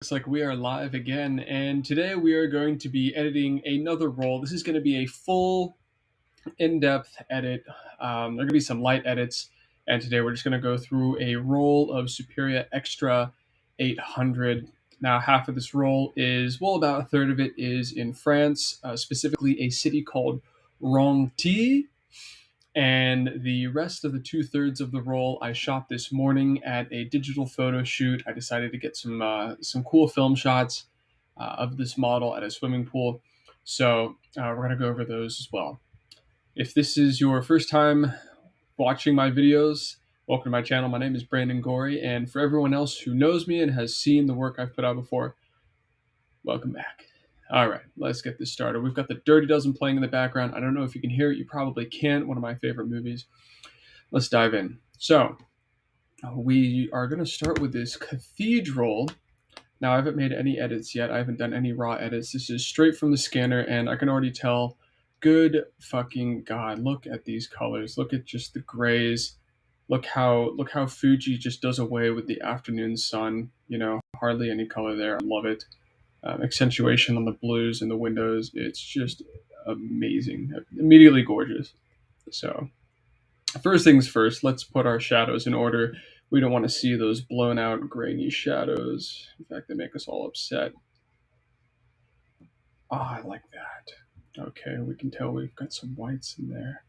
Looks like we are live again, and today we are going to be editing another roll. This is going to be a full, in-depth edit. There are going to be some light edits, and today we're just going to go through a roll of Superia X-TRA 800. Now, half of this roll is, well, about a third of it is in France, specifically a city called Ronty. And the rest of the 2/3 of the roll I shot this morning at a digital photo shoot. I decided to get some cool film shots of this model at a swimming pool. So we're going to go over those as well. If this is your first time watching my videos, welcome to my channel. My name is Brandon Gorey, and for everyone else who knows me and has seen the work I've put out before, welcome back. All right, let's get this started. We've got the Dirty Dozen playing in the background. I don't know if you can hear it. You probably can't. One of my favorite movies. Let's dive in. So we are going to start with this cathedral. Now, I haven't made any edits yet. I haven't done any raw edits. This is straight from the scanner, and I can already tell, good fucking God, look at these colors. Look at just the grays. Look how Fuji just does away with the afternoon sun. You know, hardly any color there. I love it. Accentuation on the blues in the windows. It's just amazing. Immediately gorgeous. So first things first, let's put our shadows in order. We don't want to see those blown out grainy shadows. In fact, they make us all upset. I like that. Okay, we can tell we've got some whites in there.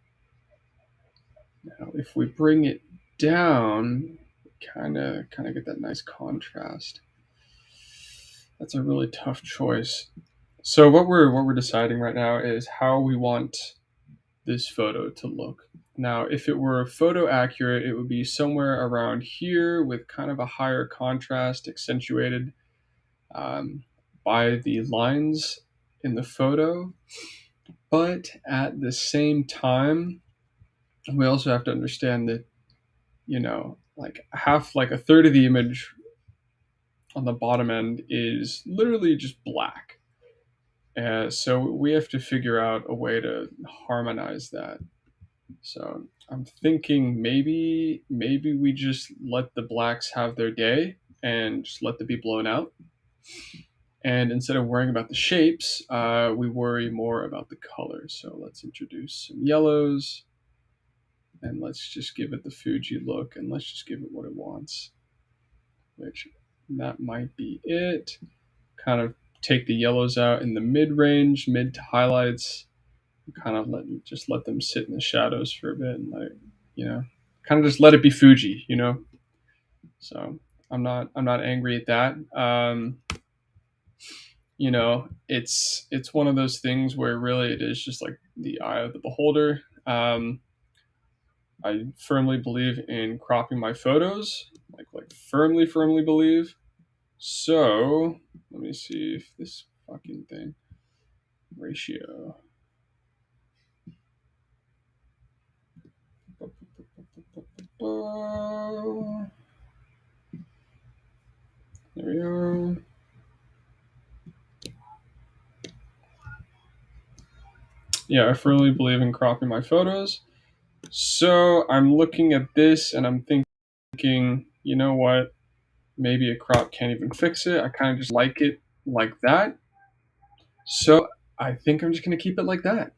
Now, if we bring it down, kind of get that nice contrast. That's a really tough choice. So what we're deciding right now is how we want this photo to look. Now, if it were photo accurate, it would be somewhere around here with kind of a higher contrast accentuated by the lines in the photo. But at the same time, we also have to understand that, you know, like a third of the image on the bottom end is literally just black. So we have to figure out a way to harmonize that. So I'm thinking maybe we just let the blacks have their day and just let them be blown out. And instead of worrying about the shapes, we worry more about the colors. So let's introduce some yellows, and let's just give it the Fuji look, and let's just give it what it wants, which that might be it. Kind of take the yellows out in the mid-range, mid to highlights, kind of let them sit in the shadows for a bit, and kind of just let it be Fuji, you know. So I'm not angry at that. You know, it's one of those things where really it is just like the eye of the beholder. I firmly believe in cropping my photos, like firmly believe. So let me see if this fucking thing ratio. There we go. Yeah, I firmly believe in cropping my photos. So I'm looking at this and I'm thinking, you know what? Maybe a crop can't even fix it. I kind of just like it like that. So I think I'm just going to keep it like that,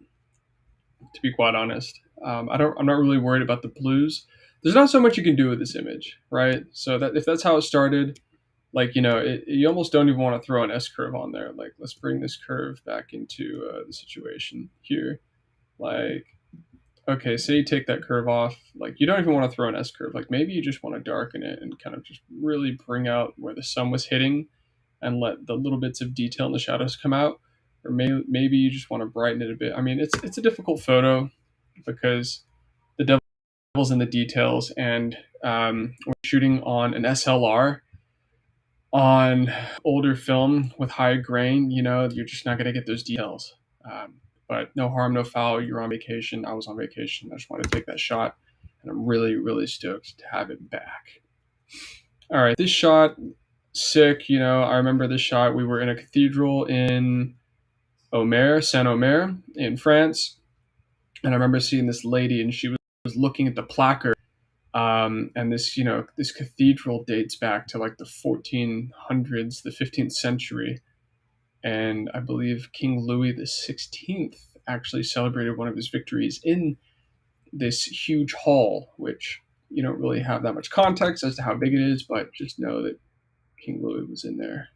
to be quite honest. I'm not really worried about the blues. There's not so much you can do with this image, right? So that if that's how it started, like, you know, you almost don't even want to throw an S curve on there. Like, let's bring this curve back into the situation here. Like, okay, say you take that curve off. Like, you don't even want to throw an S curve. Like, maybe you just want to darken it and kind of just really bring out where the sun was hitting and let the little bits of detail in the shadows come out. Or maybe you just want to brighten it a bit. I mean, it's a difficult photo because the devil's in the details, and we're shooting on an SLR on older film with high grain. You know, you're just not going to get those details. But no harm, no foul. You're on vacation. I was on vacation. I just wanted to take that shot, and I'm really stoked to have it back. All right, this shot, sick. You know, I remember this shot. We were in a cathedral in Saint-Omer in France, and I remember seeing this lady, and she was looking at the placard And this, this cathedral dates back to like the 1400s, the 15th century. And I believe King Louis the 16th actually celebrated one of his victories in this huge hall, which you don't really have that much context as to how big it is, but just know that King Louis was in there.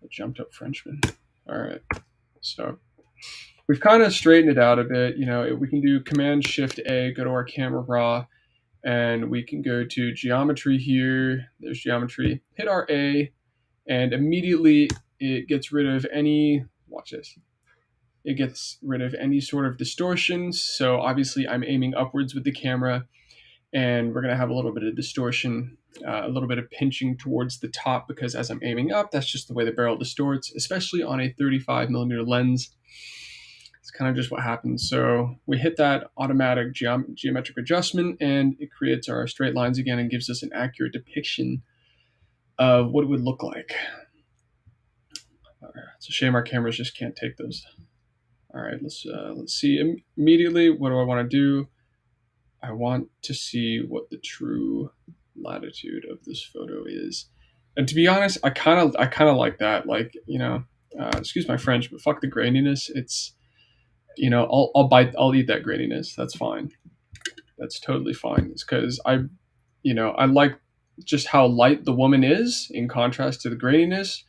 A jumped up Frenchman. All right. So we've kind of straightened it out a bit. We can do Command Shift A, go to our camera raw, and we can go to geometry here. There's geometry. Hit our A, and immediately it gets rid of any, watch this. It gets rid of any sort of distortions. So obviously I'm aiming upwards with the camera, and we're going to have a little bit of distortion, a little bit of pinching towards the top, because as I'm aiming up, that's just the way the barrel distorts, especially on a 35mm lens. It's kind of just what happens. So we hit that automatic geometric adjustment, and it creates our straight lines again and gives us an accurate depiction of what it would look like. It's a shame our cameras just can't take those. All right, let's see immediately. What do I want to do? I want to see what the true latitude of this photo is. And to be honest, I kind of like that. Like, excuse my French, but fuck the graininess. It's, I'll eat that graininess. That's fine. That's totally fine. It's because I like just how light the woman is in contrast to the graininess,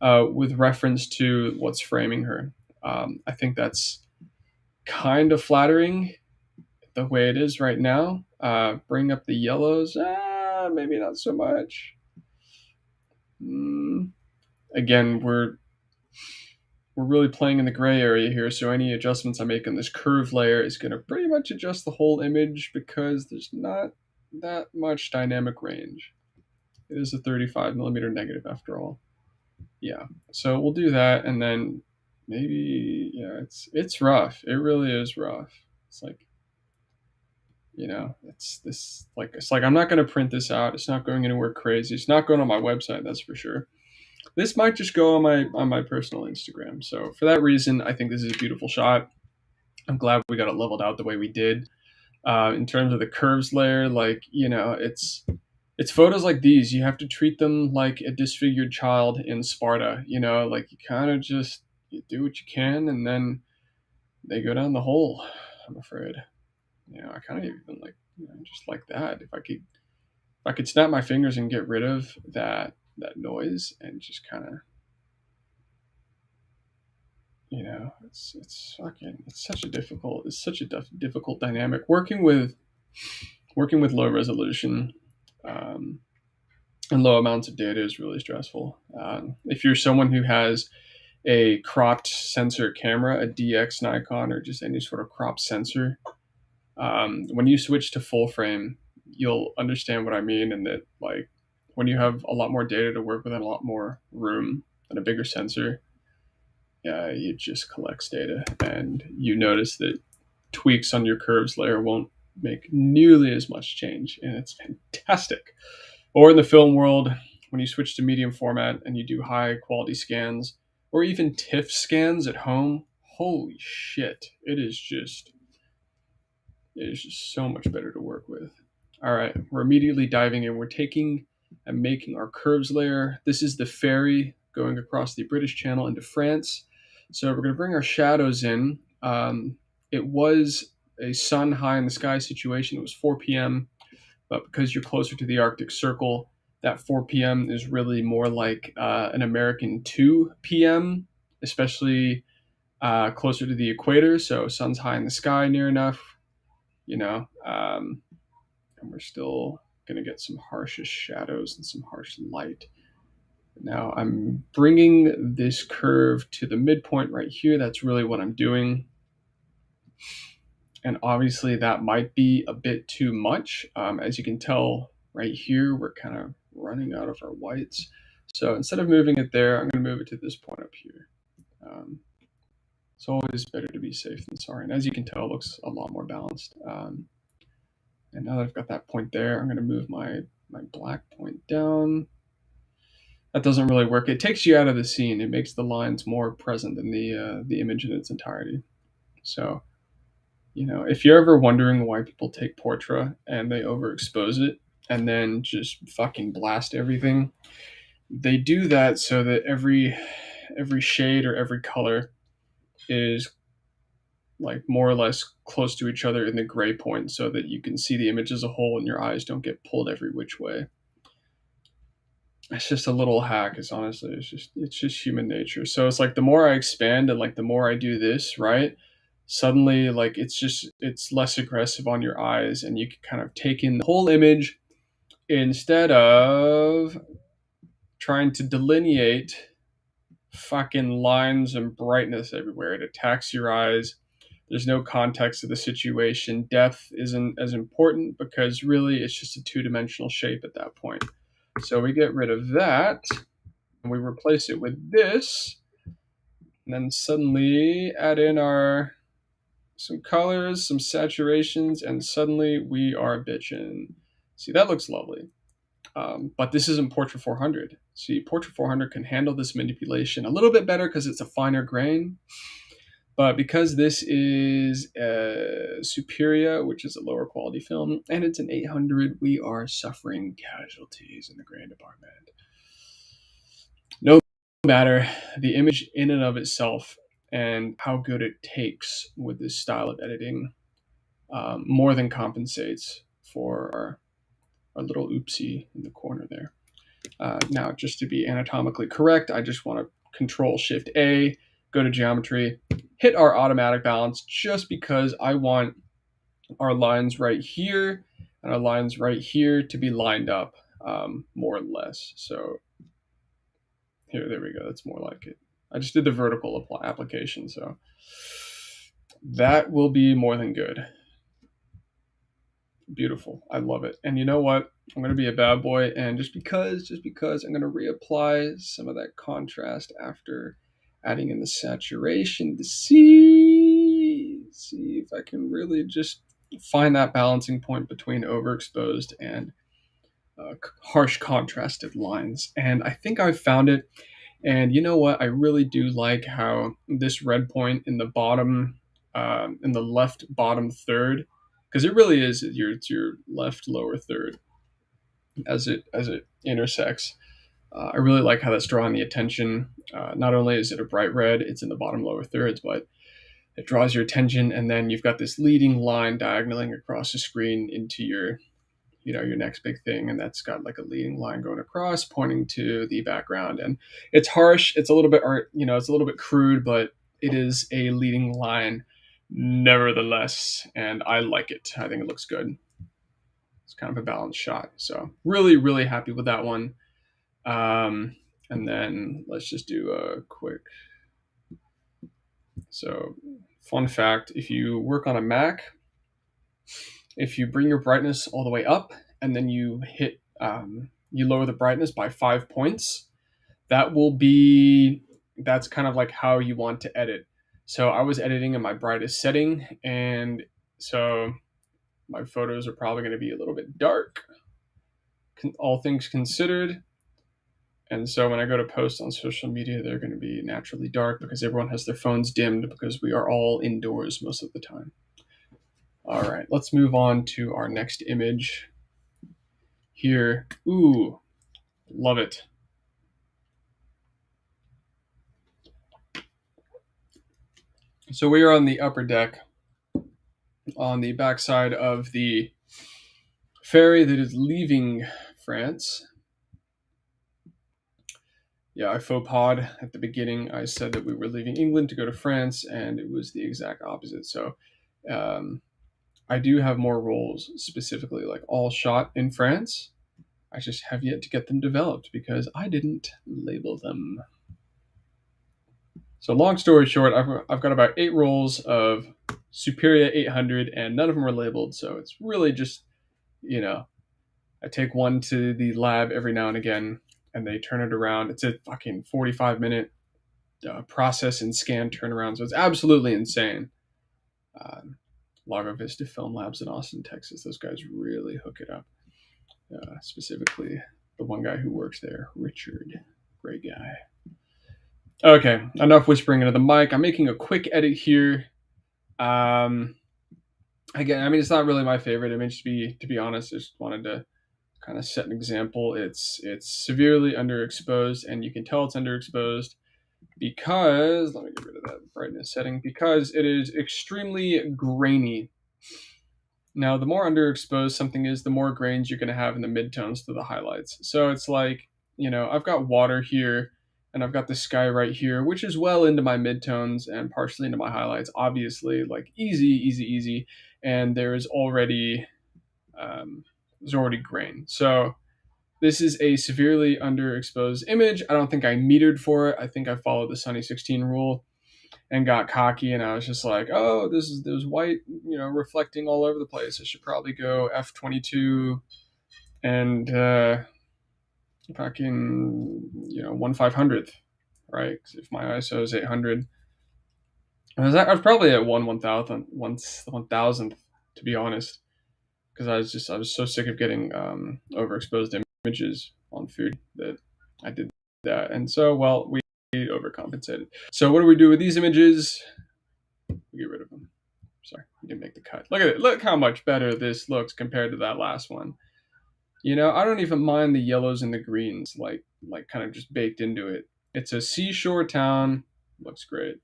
with reference to what's framing her. I think that's kind of flattering the way it is right now. Bring up the yellows. Maybe not so much. Again, we're really playing in the gray area here, so any adjustments I make on this curve layer is going to pretty much adjust the whole image, because there's not that much dynamic range. It is a 35mm negative after all. Yeah, so we'll do that, and then maybe, it's rough. It really is rough. It's like, it's like I'm not going to print this out. It's not going anywhere crazy. It's not going on my website, that's for sure. This might just go on my personal Instagram. So for that reason, I think this is a beautiful shot. I'm glad we got it leveled out the way we did. In terms of the curves layer, it's photos like these. You have to treat them like a disfigured child in Sparta. You kind of just, you do what you can, and then they go down the hole, I'm afraid. I kind of even like, just like that. If I could snap my fingers and get rid of that noise, and just kind of, it's such a difficult dynamic working with low resolution, and low amounts of data is really stressful. If you're someone who has a cropped sensor camera, a DX Nikon, or just any sort of cropped sensor, when you switch to full frame, you'll understand what I mean, and that, like, when you have a lot more data to work with and a lot more room and a bigger sensor, it just collects data, and you notice that tweaks on your curves layer won't make nearly as much change, and it's fantastic. Or in the film world, when you switch to medium format and you do high quality scans, or even TIFF scans at home, holy shit, it is just so much better to work with. All right, we're immediately diving in. We're taking and making our curves layer. This is the ferry going across the British Channel into France. So we're going to bring our shadows in. It was a sun high in the sky situation. It was 4 p.m., but because you're closer to the Arctic Circle, that 4 p.m. is really more like an American 2 p.m., especially closer to the equator. So sun's high in the sky near enough, and we're still going to get some harshest shadows and some harsh light. Now I'm bringing this curve to the midpoint right here. That's really what I'm doing. And obviously that might be a bit too much. As you can tell right here, we're kind of running out of our whites. So instead of moving it there, I'm going to move it to this point up here. It's always better to be safe than sorry. And as you can tell, it looks a lot more balanced. And now that I've got that point there, I'm going to move my black point down. That doesn't really work. It takes you out of the scene. It makes the lines more present than the image in its entirety. So You know, if you're ever wondering why people take Portra and they overexpose it and then just fucking blast everything, they do that so that every shade or every color is like more or less close to each other in the gray point so that you can see the image as a whole and your eyes don't get pulled every which way. It's just a little hack. It's honestly, it's just human nature. So it's like the more I expand and like the more I do this, right? Suddenly like it's less aggressive on your eyes and you can kind of take in the whole image instead of trying to delineate fucking lines and brightness everywhere. It attacks your eyes. There's no context to the situation. Depth isn't as important because really it's just a two-dimensional shape at that point. So we get rid of that and we replace it with this. And then suddenly add in our some colors, some saturations, and suddenly we are bitching. See, that looks lovely. But this isn't Portrait 400. See, Portrait 400 can handle this manipulation a little bit better because it's a finer grain. But because this is a Superia, which is a lower quality film, and it's an 800, we are suffering casualties in the grain department. No matter, the image in and of itself and how good it takes with this style of editing more than compensates for our little oopsie in the corner there. Now, just to be anatomically correct, I just want to Control Shift A, go to geometry, hit our automatic balance just because I want our lines right here and our lines right here to be lined up more or less. So there we go. That's more like it. I just did the vertical application, so that will be more than good. Beautiful. I love it. And you know what? I'm going to be a bad boy, and just because I'm going to reapply some of that contrast after adding in the saturation to see if I can really just find that balancing point between overexposed and harsh contrasted lines. And I think I've found it. And you know what? I really do like how this red point in the bottom, in the left bottom third, because it really is it's your left lower third as it intersects. I really like how that's drawing the attention. Not only is it a bright red, it's in the bottom lower thirds, but it draws your attention, and then you've got this leading line diagonaling across the screen into your your next big thing, and that's got like a leading line going across pointing to the background. And it's harsh, it's a little bit it's a little bit crude, but it is a leading line nevertheless, and I like it. I think it looks good. It's kind of a balanced shot, so really happy with that one. And then let's just do a quick, so fun fact, if you work on a Mac, if you bring your brightness all the way up and then you hit you lower the brightness by 5 points, that's kind of like how you want to edit. So I was editing in my brightest setting, and so my photos are probably going to be a little bit dark, all things considered. And so when I go to post on social media, they're going to be naturally dark because everyone has their phones dimmed because we are all indoors most of the time. All right, let's move on to our next image here. Ooh, love it. So we are on the upper deck on the backside of the ferry that is leaving France. Yeah, I faux pod at the beginning. I said that we were leaving England to go to France, and it was the exact opposite. So I do have more roles, specifically like all shot in France. I just have yet to get them developed because I didn't label them. So long story short, I've got about 8 rolls of Superia 800, and none of them are labeled. So it's really just, I take one to the lab every now and again, and they turn it around. It's a fucking 45-minute process and scan turnaround. So it's absolutely insane. Lago Vista Film Labs in Austin, Texas. Those guys really hook it up. Specifically, the one guy who works there, Richard. Great guy. Okay, enough whispering into the mic. I'm making a quick edit here. again, I mean, it's not really my favorite image to be honest. I just wanted to kind of set an example. It's severely underexposed, and you can tell it's underexposed because let me get rid of that brightness setting because it is extremely grainy. Now, the more underexposed something is, the more grains you're going to have in the midtones to the highlights. So it's like, I've got water here and I've got the sky right here, which is well into my midtones and partially into my highlights, obviously, like easy, easy, easy. And there's already grain. So this is a severely underexposed image. I don't think I metered for it. I think I followed the Sunny 16 rule and got cocky, and I was just like, oh, there's white, reflecting all over the place. I should probably go f22 and fucking 1/500th, right? Because if my ISO is 800, I was probably at 1/1000th, to be honest, because I was so sick of getting overexposed images on food that I did that, and so we overcompensated. So what do we do with these images? We get rid of them. Sorry, we didn't make the cut. Look at it. Look how much better this looks compared to that last one. I don't even mind the yellows and the greens, like kind of just baked into it. It's a seashore town. Looks great.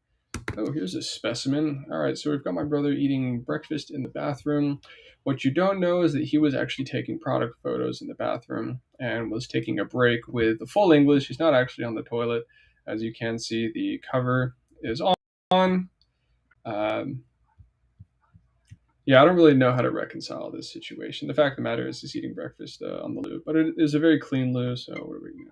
Oh, here's a specimen. All right, so we've got my brother eating breakfast in the bathroom. What you don't know is that he was actually taking product photos in the bathroom and was taking a break with the full English. He's not actually on the toilet. As you can see, the cover is on. Yeah, I don't really know how to reconcile this situation. The fact of the matter is, he's eating breakfast on the loo, but it is a very clean loo. So what are you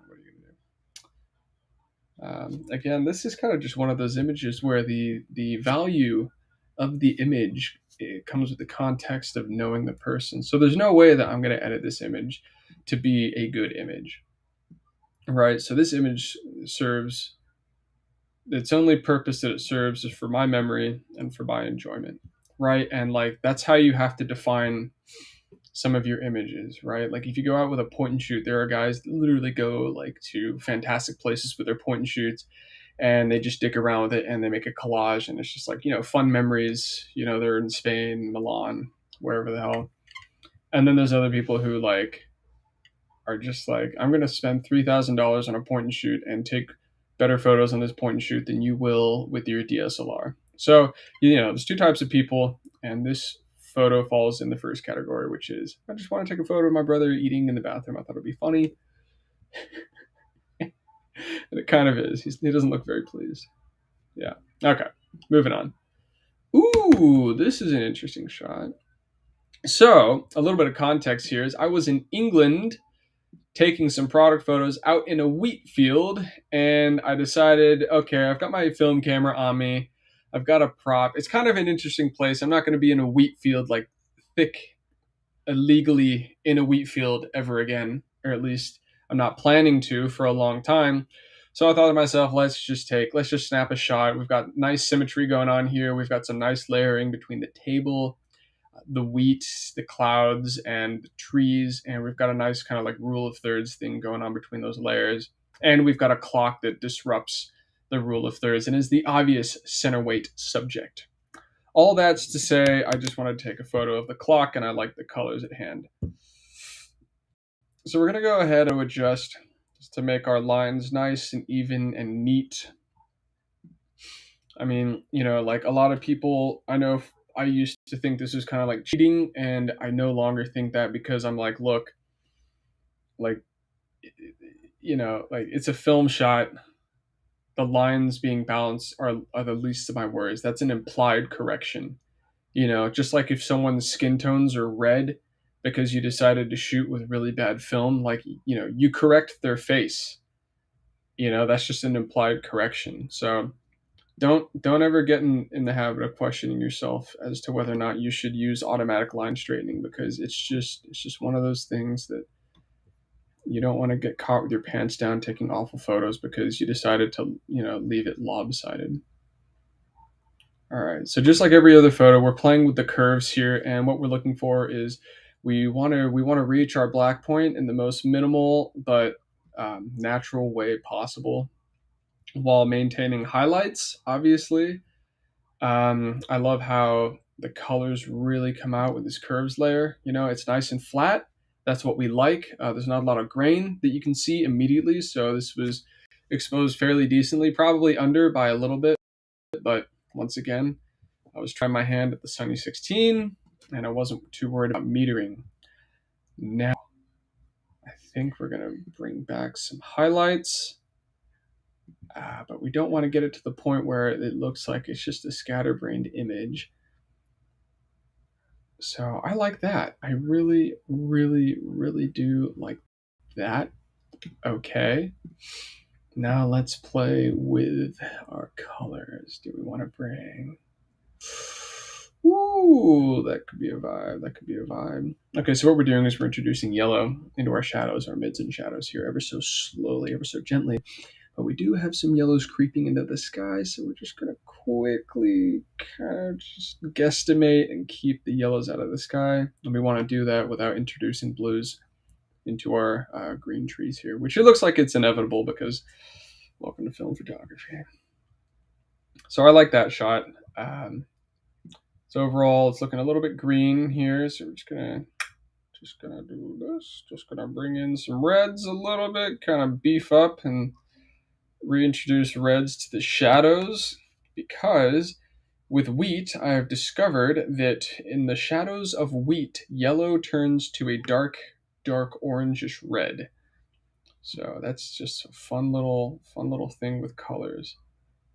going to do? Again, this is kind of just one of those images where the value of the image, it comes with the context of knowing the person. So there's no way that I'm going to edit this image to be a good image, right? So this image serves its only purpose that it serves is for my memory and for my enjoyment, right? And like that's how you have to define some of your images, right? Like if you go out with a point and shoot, there are guys that literally go like to fantastic places with their point and shoots and they just dick around with it and they make a collage and it's just like, fun memories, they're in Spain, Milan, wherever the hell. And then there's other people who like are just like, I'm going to spend $3,000 on a point and shoot and take better photos on this point and shoot than you will with your DSLR. So, there's two types of people, and this photo falls in the first category, which is I just want to take a photo of my brother eating in the bathroom. I thought it'd be funny. And it kind of is. He doesn't look very pleased. Yeah. Okay. Moving on. Ooh, this is an interesting shot. So, a little bit of context here is I was in England taking some product photos out in a wheat field, and I decided, okay, I've got my film camera on me. I've got a prop. It's kind of an interesting place. I'm not going to be in a wheat field, like thick, illegally in a wheat field ever again, or at least I'm not planning to for a long time. So I thought to myself, let's just snap a shot. We've got nice symmetry going on here. We've got some nice layering between the table, the wheat, the clouds, and the trees, and we've got a nice kind of like rule of thirds thing going on between those layers. And we've got a clock that disrupts the rule of thirds and is the obvious center weight subject. All that's to say, I just wanted to take a photo of the clock, and I like the colors at hand. So we're going to go ahead and adjust just to make our lines nice and even and neat. I mean, like a lot of people, I know I used to think this was kind of like cheating, and I no longer think that because I'm like, look, like, like it's a film shot. The lines being balanced are the least of my worries. That's an implied correction. Just like if someone's skin tones are red because you decided to shoot with really bad film, like, you correct their face. That's just an implied correction. So don't ever get in the habit of questioning yourself as to whether or not you should use automatic line straightening, because it's just one of those things that you don't want to get caught with your pants down taking awful photos because you decided to leave it lopsided. All right, so just like every other photo, we're playing with the curves here, and what we're looking for is we want to reach our black point in the most minimal but natural way possible, while maintaining highlights, obviously. I love how the colors really come out with this curves layer. You know, it's nice and flat. That's what we like. There's not a lot of grain that you can see immediately, so this was exposed fairly decently, probably under by a little bit, but once again, I was trying my hand at the Sunny 16, and I wasn't too worried about metering. Now, I think we're gonna bring back some highlights, but we don't want to get it to the point where it looks like it's just a scatterbrained image. So I like that. I really, really, really do like that. Okay. Now let's play with our colors. Do we want to bring... Ooh, that could be a vibe. That could be a vibe. Okay, so what we're doing is we're introducing yellow into our shadows, our mids and shadows here, ever so slowly, ever so gently. But we do have some yellows creeping into the sky, so we're just going to quickly kind of just guesstimate and keep the yellows out of the sky. And we want to do that without introducing blues into our green trees here, which it looks like it's inevitable because welcome to film photography. So I like that shot. So overall, it's looking a little bit green here, so we're just gonna do this. Just gonna bring in some reds a little bit, kind of beef up and reintroduce reds to the shadows, because with wheat, I have discovered that in the shadows of wheat, yellow turns to a dark orangish red. So that's just a fun little thing with colors.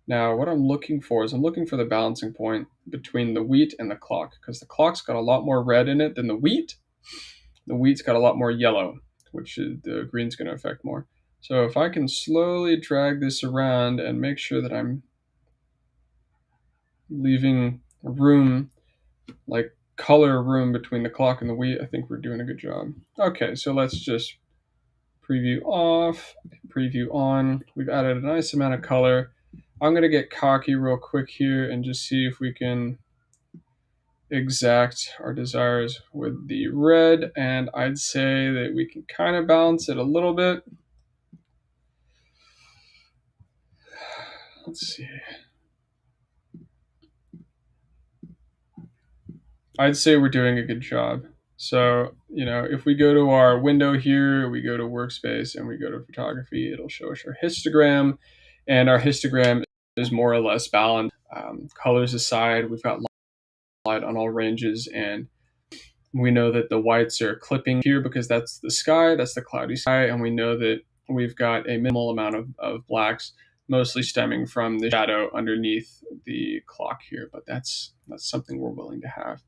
Now, what I'm looking for is I'm looking for the balancing point between the wheat and the clock, because the clock's got a lot more red in it than the wheat. The wheat's got a lot more yellow, which the green's going to affect more. So if I can slowly drag this around and make sure that I'm leaving room, like color room between the clock and the wheat, I think we're doing a good job. Okay, so let's just preview off, preview on. We've added a nice amount of color. I'm going to get cocky real quick here and just see if we can exact our desires with the red, and I'd say that we can kind of balance it a little bit. Let's see. I'd say we're doing a good job. So, you know, if we go to our window here, we go to workspace and we go to photography, it'll show us our histogram, and our histogram is more or less balanced. Colors aside, we've got light on all ranges, and we know that the whites are clipping here because that's the sky, that's the cloudy sky, and we know that we've got a minimal amount of blacks, mostly stemming from the shadow underneath the clock here, but that's something we're willing to have.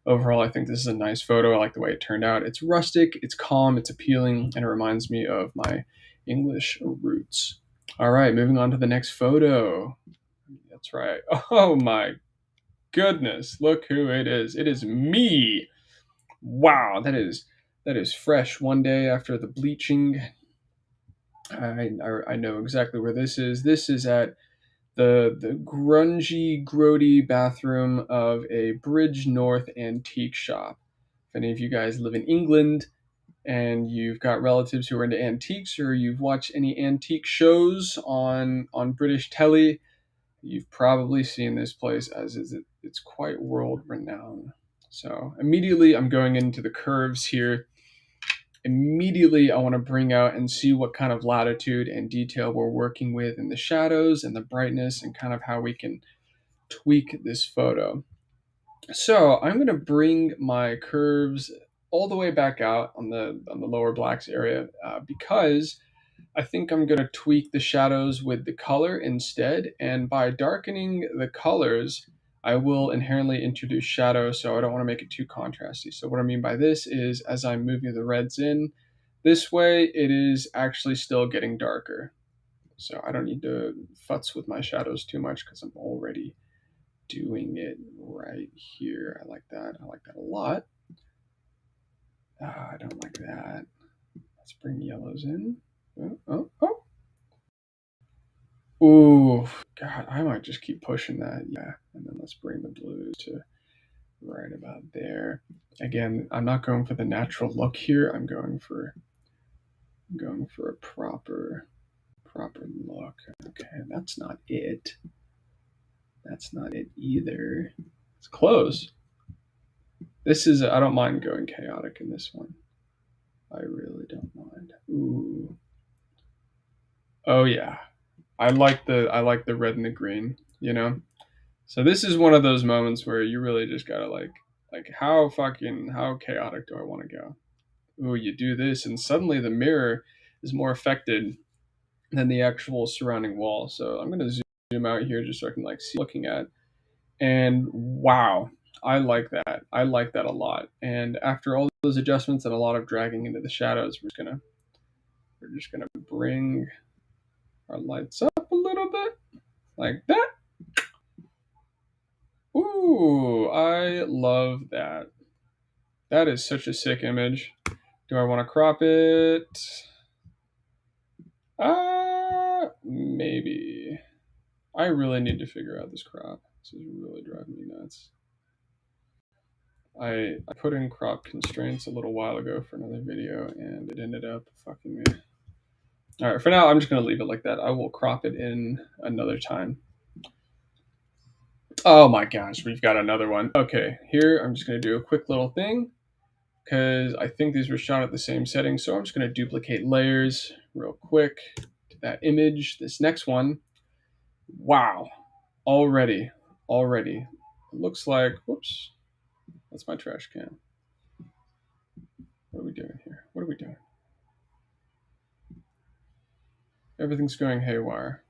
Overall, I think this is a nice photo. I like the way it turned out. It's rustic, it's calm, it's appealing, and it reminds me of my English roots. All right, moving on to the next photo. That's right. Oh my goodness, look who it is. It is me. Wow, that is fresh. One day after the bleaching. I know exactly where this is. This is at the grungy, grody bathroom of a Bridge North antique shop. If any of you guys live in England and you've got relatives who are into antiques, or you've watched any antique shows on British telly, you've probably seen this place, as is it's quite world renowned. So immediately I'm going into the curves here. Immediately I want to bring out and see what kind of latitude and detail we're working with in the shadows and the brightness, and kind of how we can tweak this photo. So I'm going to bring my curves all the way back out on the lower blacks area, because I think I'm going to tweak the shadows with the color instead, and by darkening the colors, I will inherently introduce shadow, so I don't want to make it too contrasty. So what I mean by this is, as I'm moving the reds in, this way it is actually still getting darker. So I don't need to futz with my shadows too much because I'm already doing it right here. I like that. I like that a lot. I don't like that. Let's bring yellows in. Oh. Ooh, God, I might just keep pushing that. Yeah, and then let's bring the blues to right about there. Again, I'm not going for the natural look here. I'm going for a proper look. Okay, that's not it. That's not it either. It's close. This is, I don't mind going chaotic in this one. I really don't mind. Ooh. Oh yeah. I like the red and the green, you know? So this is one of those moments where you really just gotta like how chaotic do I want to go? Ooh, you do this and suddenly the mirror is more affected than the actual surrounding wall. So I'm gonna zoom out here just so I can like see looking at. And wow, I like that. I like that a lot. And after all those adjustments and a lot of dragging into the shadows, we're just gonna bring our lights up a little bit like that. Ooh, I love that. That is such a sick image. Do I want to crop it? Maybe. I really need to figure out this crop. This is really driving me nuts. I put in crop constraints a little while ago for another video, and it ended up fucking me. All right, for now, I'm just going to leave it like that. I will crop it in another time. Oh my gosh, we've got another one. Okay, here I'm just going to do a quick little thing because I think these were shot at the same setting. So I'm just going to duplicate layers real quick to that image. This next one, wow, already, it looks like, whoops, that's my trash can. What are we doing here? What are we doing? Everything's going haywire.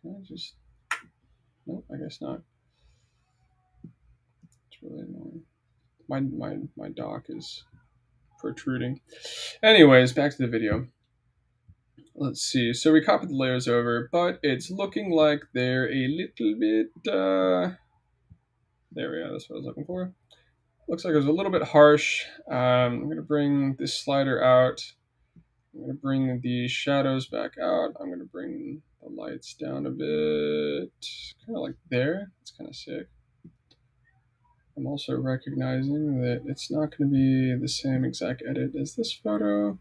Can I just, no, I guess not. It's really annoying. My dock is protruding. Anyways, back to the video. Let's see. So we copied the layers over, but it's looking like they're a little bit, there we go. That's what I was looking for. Looks like it was a little bit harsh. I'm going to bring this slider out. I'm going to bring the shadows back out. I'm going to bring the lights down a bit, kind of like there. It's kind of sick. I'm also recognizing that it's not going to be the same exact edit as this photo,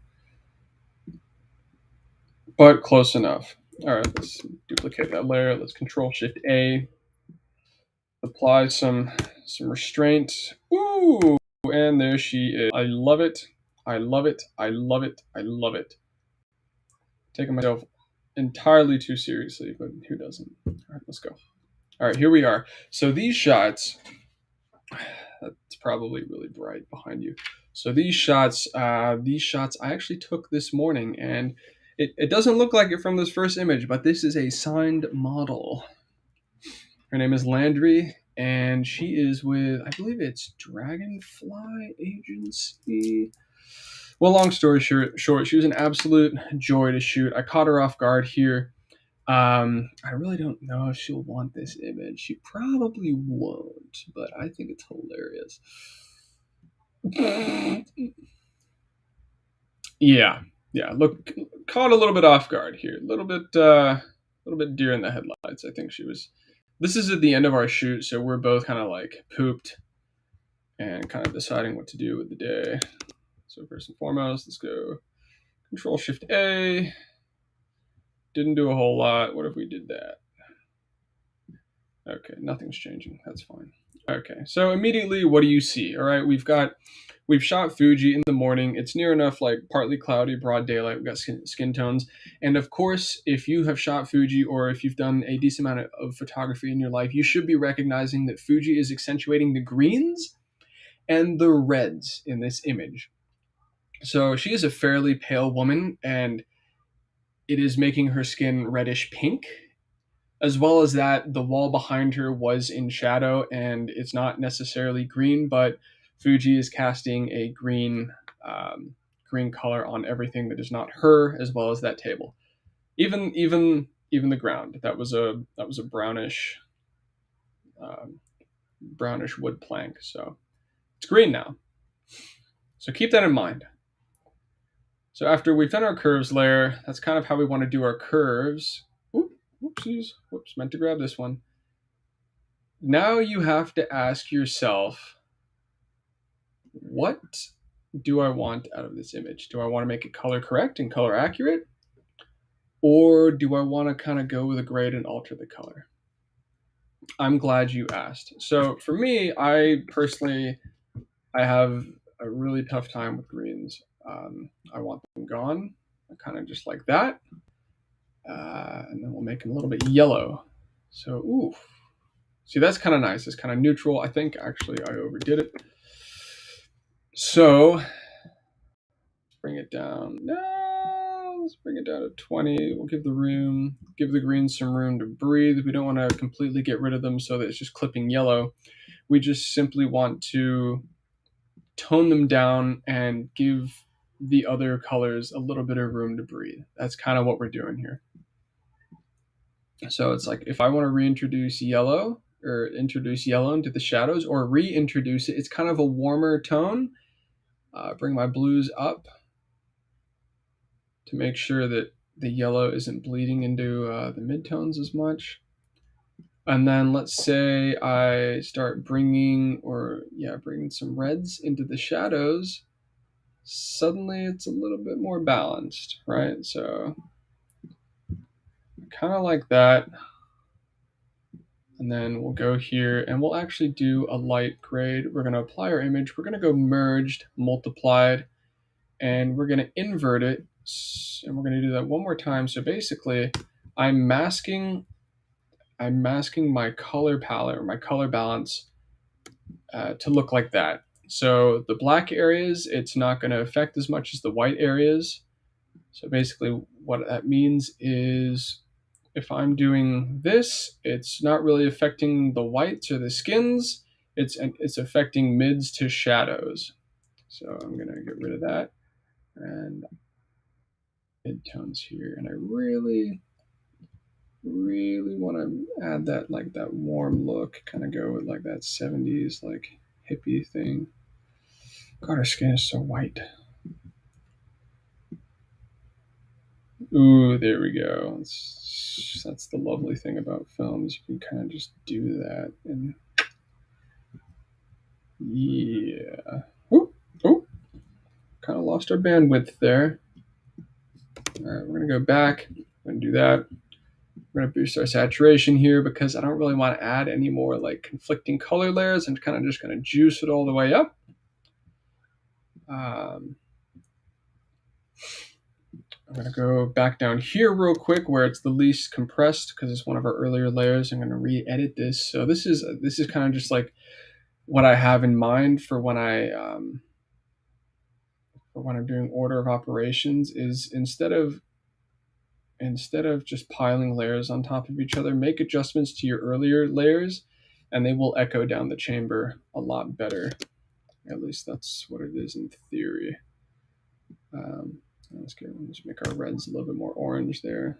but close enough. All right, let's duplicate that layer. Let's Control-Shift-A. Apply some restraint. Ooh, and there she is. I love it. I love it. I love it. I love it. Taking myself entirely too seriously, but who doesn't? All right, let's go. All right, here we are. So these shots, that's probably really bright behind you. So these shots I actually took this morning, and it doesn't look like it from this first image, but this is a signed model. Her name is Landry, and she is with, I believe it's Dragonfly Agency. Well, long story short, she was an absolute joy to shoot. I caught her off guard here. I really don't know if she'll want this image. She probably won't, but I think it's hilarious. Yeah. Look, caught a little bit off guard here. A little bit deer in the headlights. I think she was. This is at the end of our shoot, so we're both kind of like pooped and kind of deciding what to do with the day. So first and foremost, let's go Control-Shift-A. Didn't do a whole lot. What if we did that? Okay, nothing's changing. That's fine. Okay, so immediately, what do you see? All right, we've shot Fuji in the morning. It's near enough like partly cloudy, broad daylight. We've got skin tones. And of course, if you have shot Fuji or if you've done a decent amount of photography in your life, you should be recognizing that Fuji is accentuating the greens and the reds in this image. So she is a fairly pale woman, and it is making her skin reddish pink. As well as that, the wall behind her was in shadow, and it's not necessarily green, but Fuji is casting a green color on everything that is not her, as well as that table. Even the ground. That was a brownish wood plank. So it's green now. So keep that in mind. So after we've done our curves layer, that's kind of how we want to do our curves. Whoopsies. Whoops, meant to grab this one. Now you have to ask yourself, what do I want out of this image? Do I want to make it color correct and color accurate? Or do I want to kind of go with a grade and alter the color? I'm glad you asked. So for me, I personally, I have a really tough time with greens. I want them gone, kind of just like that. And then we'll make them a little bit yellow. So, ooh. See, that's kind of nice. It's kind of neutral. I think actually I overdid it. So, bring it down. No, let's bring it down to 20. We'll give the greens some room to breathe. We don't want to completely get rid of them so that it's just clipping yellow. We just simply want to tone them down and give the other colors a little bit of room to breathe. That's kind of what we're doing here. So it's like if I want to reintroduce yellow or introduce yellow into the shadows or reintroduce it, it's kind of a warmer tone. Bring my blues up to make sure that the yellow isn't bleeding into the midtones as much. And then let's say I start bringing some reds into the shadows. Suddenly it's a little bit more balanced, right? So kind of like that. And then we'll go here and we'll actually do a light grade. We're going to apply our image. We're going to go merged, multiplied, and we're going to invert it. And we're going to do that one more time. So basically, I'm masking my color palette or my color balance to look like that. So the black areas, it's not going to affect as much as the white areas. So basically what that means is if I'm doing this, it's not really affecting the whites or the skins. It's affecting mids to shadows. So I'm going to get rid of that. And midtones here. And I really want to add that like that warm look, kind of go with like that 70s like hippie thing. God, our skin is so white. Ooh, there we go. That's the lovely thing about films. You can kind of just do that. And yeah. Oh, kind of lost our bandwidth there. All right, we're going to go back. We're going to do that. We're going to boost our saturation here because I don't really want to add any more like conflicting color layers. I'm kind of just going to juice it all the way up. I'm going to go back down here real quick where it's the least compressed because it's one of our earlier layers. I'm going to re-edit this. So this is kind of just like what I have in mind for when I'm doing order of operations is instead of just piling layers on top of each other, make adjustments to your earlier layers and they will echo down the chamber a lot better. At least that's what it is in theory. Let's make our reds a little bit more orange there.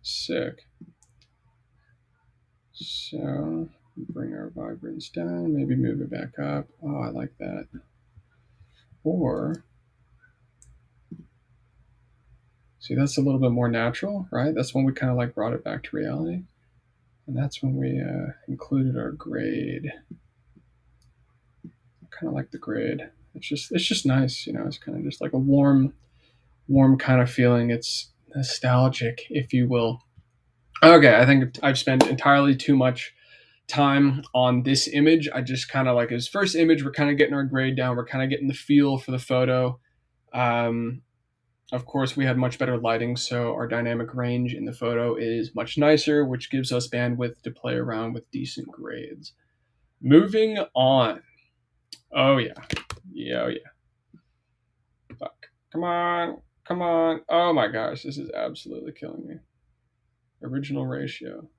Sick. So bring our vibrance down, maybe move it back up. Oh, I like that. Or, see, that's a little bit more natural, right? That's when we kind of like brought it back to reality. And that's when we included our grade. Kind of like the grade. It's just nice, you know. It's kind of just like a warm kind of feeling. It's nostalgic, if you will. Okay, I think I've spent entirely too much time on this image. I just kind of like his first image. We're kind of getting our grade down. We're kind of getting the feel for the photo. Of course, we had much better lighting, so our dynamic range in the photo is much nicer, which gives us bandwidth to play around with decent grades. Moving on. Oh yeah. Oh yeah. Fuck. Come on. Oh my gosh, this is absolutely killing me. Original ratio.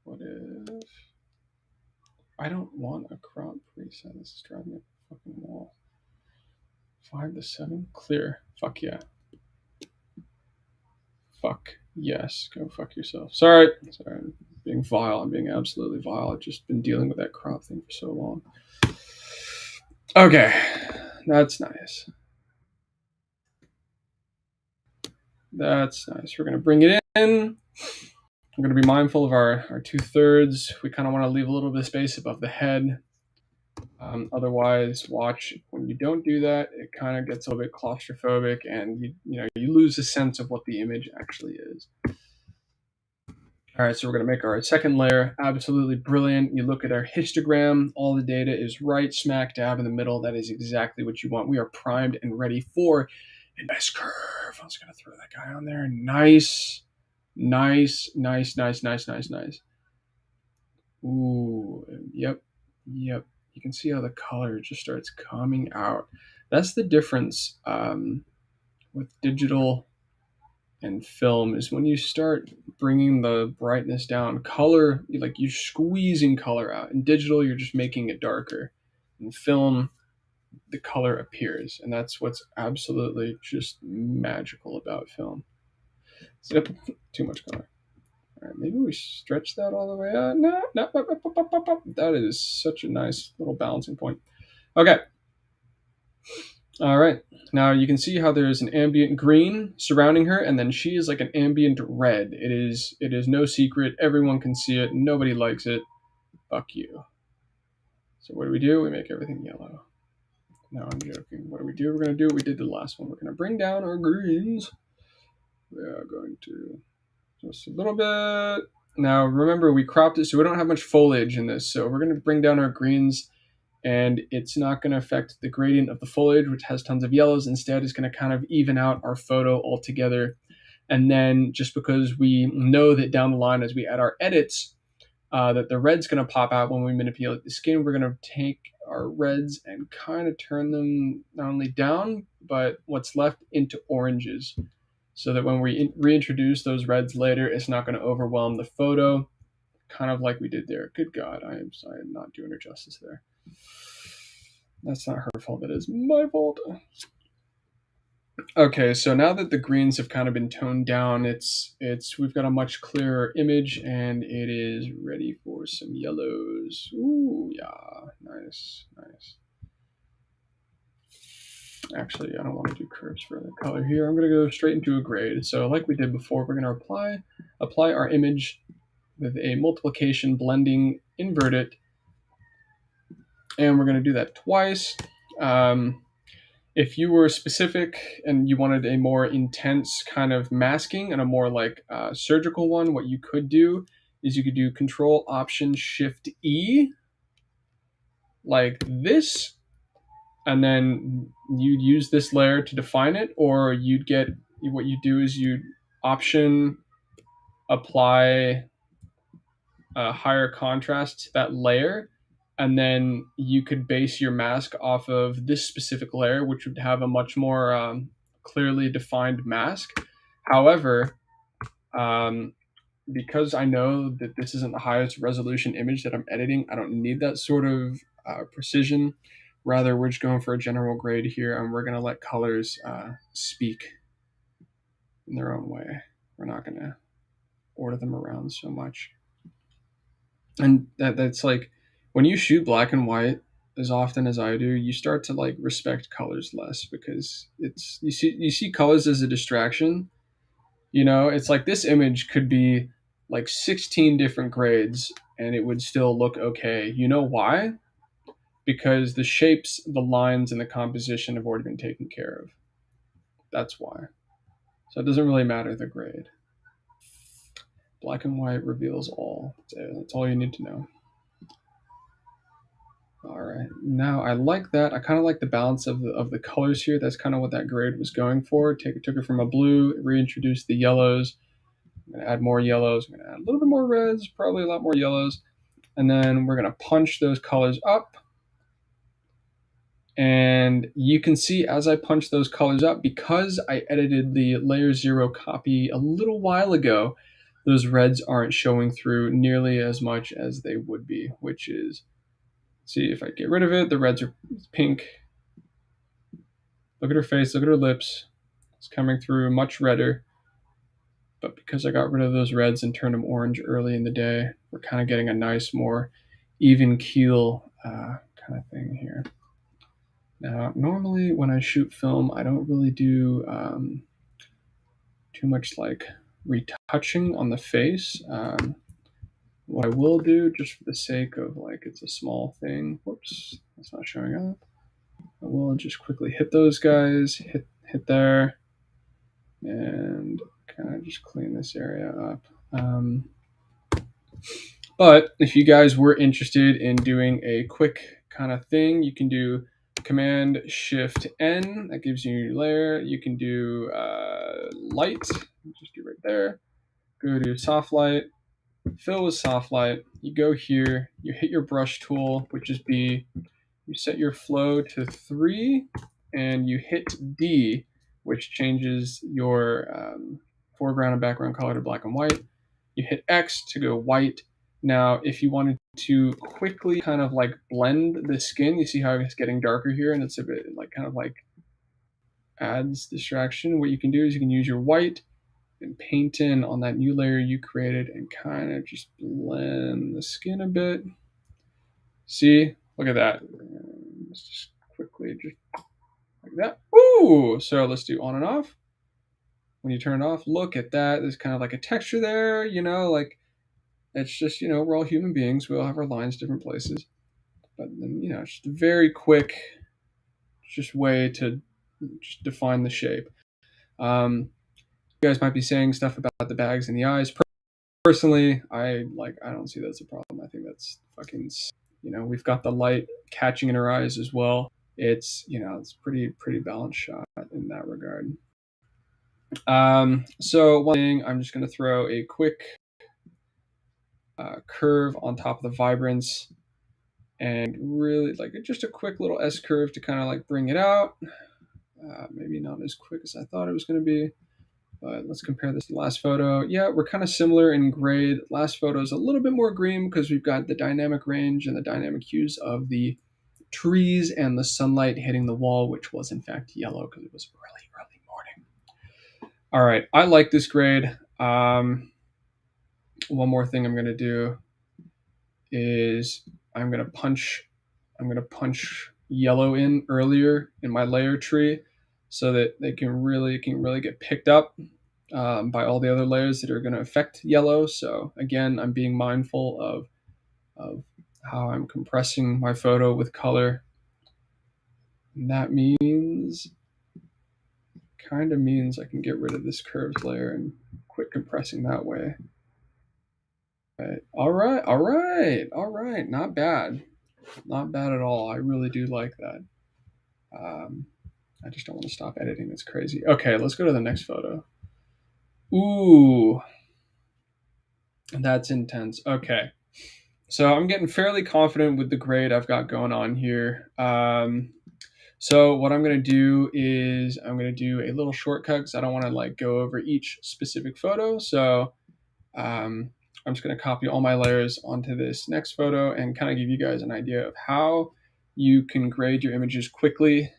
What if I don't want a crop preset? This is driving me up the fucking wall. 5:7 clear. Fuck yeah. Fuck yes. Go fuck yourself. Sorry. I'm being vile. I'm being absolutely vile. I've just been dealing with that crop thing for so long. Okay. That's nice. That's nice. We're going to bring it in. We're going to be mindful of our 2/3. We kind of want to leave a little bit of space above the head. Otherwise, watch when you don't do that, it kind of gets a little bit claustrophobic and you lose a sense of what the image actually is. All right, so we're going to make our second layer. Absolutely brilliant. You look at our histogram, all the data is right smack dab in the middle. That is exactly what you want. We are primed and ready for a nice curve. I was going to throw that guy on there. Nice, nice, nice, nice, nice, nice, nice. Ooh, yep, yep. You can see how the color just starts coming out. That's the difference with digital and film is when you start bringing the brightness down. Color, like you're squeezing color out. In digital, you're just making it darker. In film, the color appears, and that's what's absolutely just magical about film. So, too much color. All right, maybe we stretch that all the way out. No, no, that is such a nice little balancing point. Okay. All right. Now you can see how there's an ambient green surrounding her, and then she is like an ambient red. It is no secret. Everyone can see it. Nobody likes it. Fuck you. So what do? We make everything yellow. No, I'm joking. What do? We're going to do what we did the last one. We're going to bring down our greens. We are going to just a little bit. Now remember, we cropped it so we don't have much foliage in this. So we're going to bring down our greens, and it's not going to affect the gradient of the foliage, which has tons of yellows. Instead, it's going to kind of even out our photo altogether. And then just because we know that down the line as we add our edits, that the red's going to pop out when we manipulate the skin, we're going to take our reds and kind of turn them not only down, but what's left into oranges, so that when we reintroduce those reds later, it's not going to overwhelm the photo, kind of like we did there. Good God, I am not doing her justice there. That's not her fault. That is my fault. Okay, so now that the greens have kind of been toned down, we've got a much clearer image, and it is ready for some yellows. Ooh, yeah, nice, nice. Actually, I don't want to do curves for the color here. I'm going to go straight into a grade. So like we did before, we're going to apply our image with a multiplication, blending, invert it, and we're going to do that twice. If you were specific and you wanted a more intense kind of masking and a more like surgical one, what you could do is you could do Control Option Shift E like this, and then you'd use this layer to define it, or you'd get what you do is you'd Option apply a higher contrast to that layer, and then you could base your mask off of this specific layer, which would have a much more clearly defined mask. However, because I know that this isn't the highest resolution image that I'm editing, I don't need that sort of precision. Rather, we're just going for a general grade here, and we're going to let colors speak in their own way. We're not going to order them around so much. And that's like when you shoot black and white as often as I do, you start to like respect colors less, because you see colors as a distraction. You know, it's like this image could be like 16 different grades and it would still look okay. You know why? Because the shapes, the lines, and the composition have already been taken care of. That's why. So it doesn't really matter the grade. Black and white reveals all. That's all you need to know. All right, now I like that. I kind of like the balance of the colors here. That's kind of what that grade was going for. Took it from a blue, reintroduced the yellows. I'm gonna add more yellows. I'm gonna add a little bit more reds, probably a lot more yellows, and then we're gonna punch those colors up. And you can see as I punch those colors up, because I edited the layer 0 copy a little while ago, those reds aren't showing through nearly as much as they would be, which is, see if I get rid of it, the reds are pink. Look at her face, look at her lips. It's coming through much redder. But because I got rid of those reds and turned them orange early in the day, we're kind of getting a nice, more even keel kind of thing here. Now, normally when I shoot film, I don't really do too much like retouching on the face. What I will do, just for the sake of like it's a small thing, whoops, that's not showing up. I will just quickly hit those guys, hit there, and kind of just clean this area up. But if you guys were interested in doing a quick kind of thing, you can do Command Shift N. That gives you your layer. You can do light. Just do right there. Go to soft light. Fill with soft light. You go here. You hit your brush tool, which is B. You set your flow to 3, and you hit D, which changes your foreground and background color to black and white. You hit X to go white. Now, if you wanted to quickly kind of like blend the skin, you see how it's getting darker here, and it's a bit like kind of like adds distraction. What you can do is you can use your white and paint in on that new layer you created and kind of just blend the skin a bit. See, look at that. Let's just quickly just like that. Ooh, so let's do on and off. When you turn it off, look at that. There's kind of like a texture there, you know, like it's just, you know, we're all human beings. We all have our lines different places. But then, you know, it's just a very quick just way to just define the shape. You guys might be saying stuff about the bags and the eyes. Personally, I don't see that as a problem. I think that's fucking, you know, we've got the light catching in our eyes as well. It's, you know, it's pretty balanced shot in that regard. So one thing, I'm just going to throw a quick curve on top of the vibrance, and really like just a quick little S curve to kind of like bring it out. Maybe not as quick as I thought it was going to be, but let's compare this to the last photo. Yeah, we're kind of similar in grade. Last photo is a little bit more green because we've got the dynamic range and the dynamic hues of the trees and the sunlight hitting the wall, which was in fact yellow because it was early morning. All right, I like this grade. One more thing I'm going to do is I'm going to punch yellow in earlier in my layer tree so that it can really get picked up by all the other layers that are going to affect yellow. So again, I'm being mindful of how I'm compressing my photo with color. And that means I can get rid of this curved layer and quit compressing that way. All right. Not bad at all. I really do like that. I just don't want to stop editing. It's crazy. Okay, let's go to the next photo. Ooh, that's intense. Okay, so I'm getting fairly confident with the grade I've got going on here. So what I'm going to do is I'm going to do a little shortcut because I don't want to like go over each specific photo. So I'm just going to copy all my layers onto this next photo and kind of give you guys an idea of how you can grade your images quickly.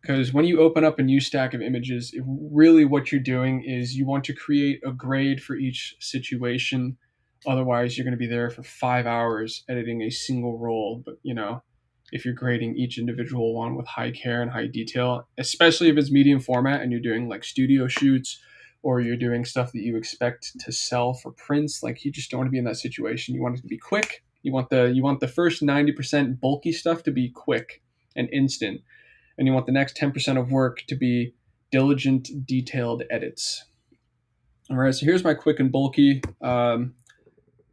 Because when you open up a new stack of images, really what you're doing is you want to create a grade for each situation. Otherwise, you're going to be there for 5 hours editing a single roll. But, you know, if you're grading each individual one with high care and high detail, especially if it's medium format and you're doing like studio shoots or you're doing stuff that you expect to sell for prints, like you just don't want to be in that situation. You want it to be quick. You want the first 90% bulky stuff to be quick and instant. And you want the next 10% of work to be diligent, detailed edits. All right, so here's my quick and bulky. I'm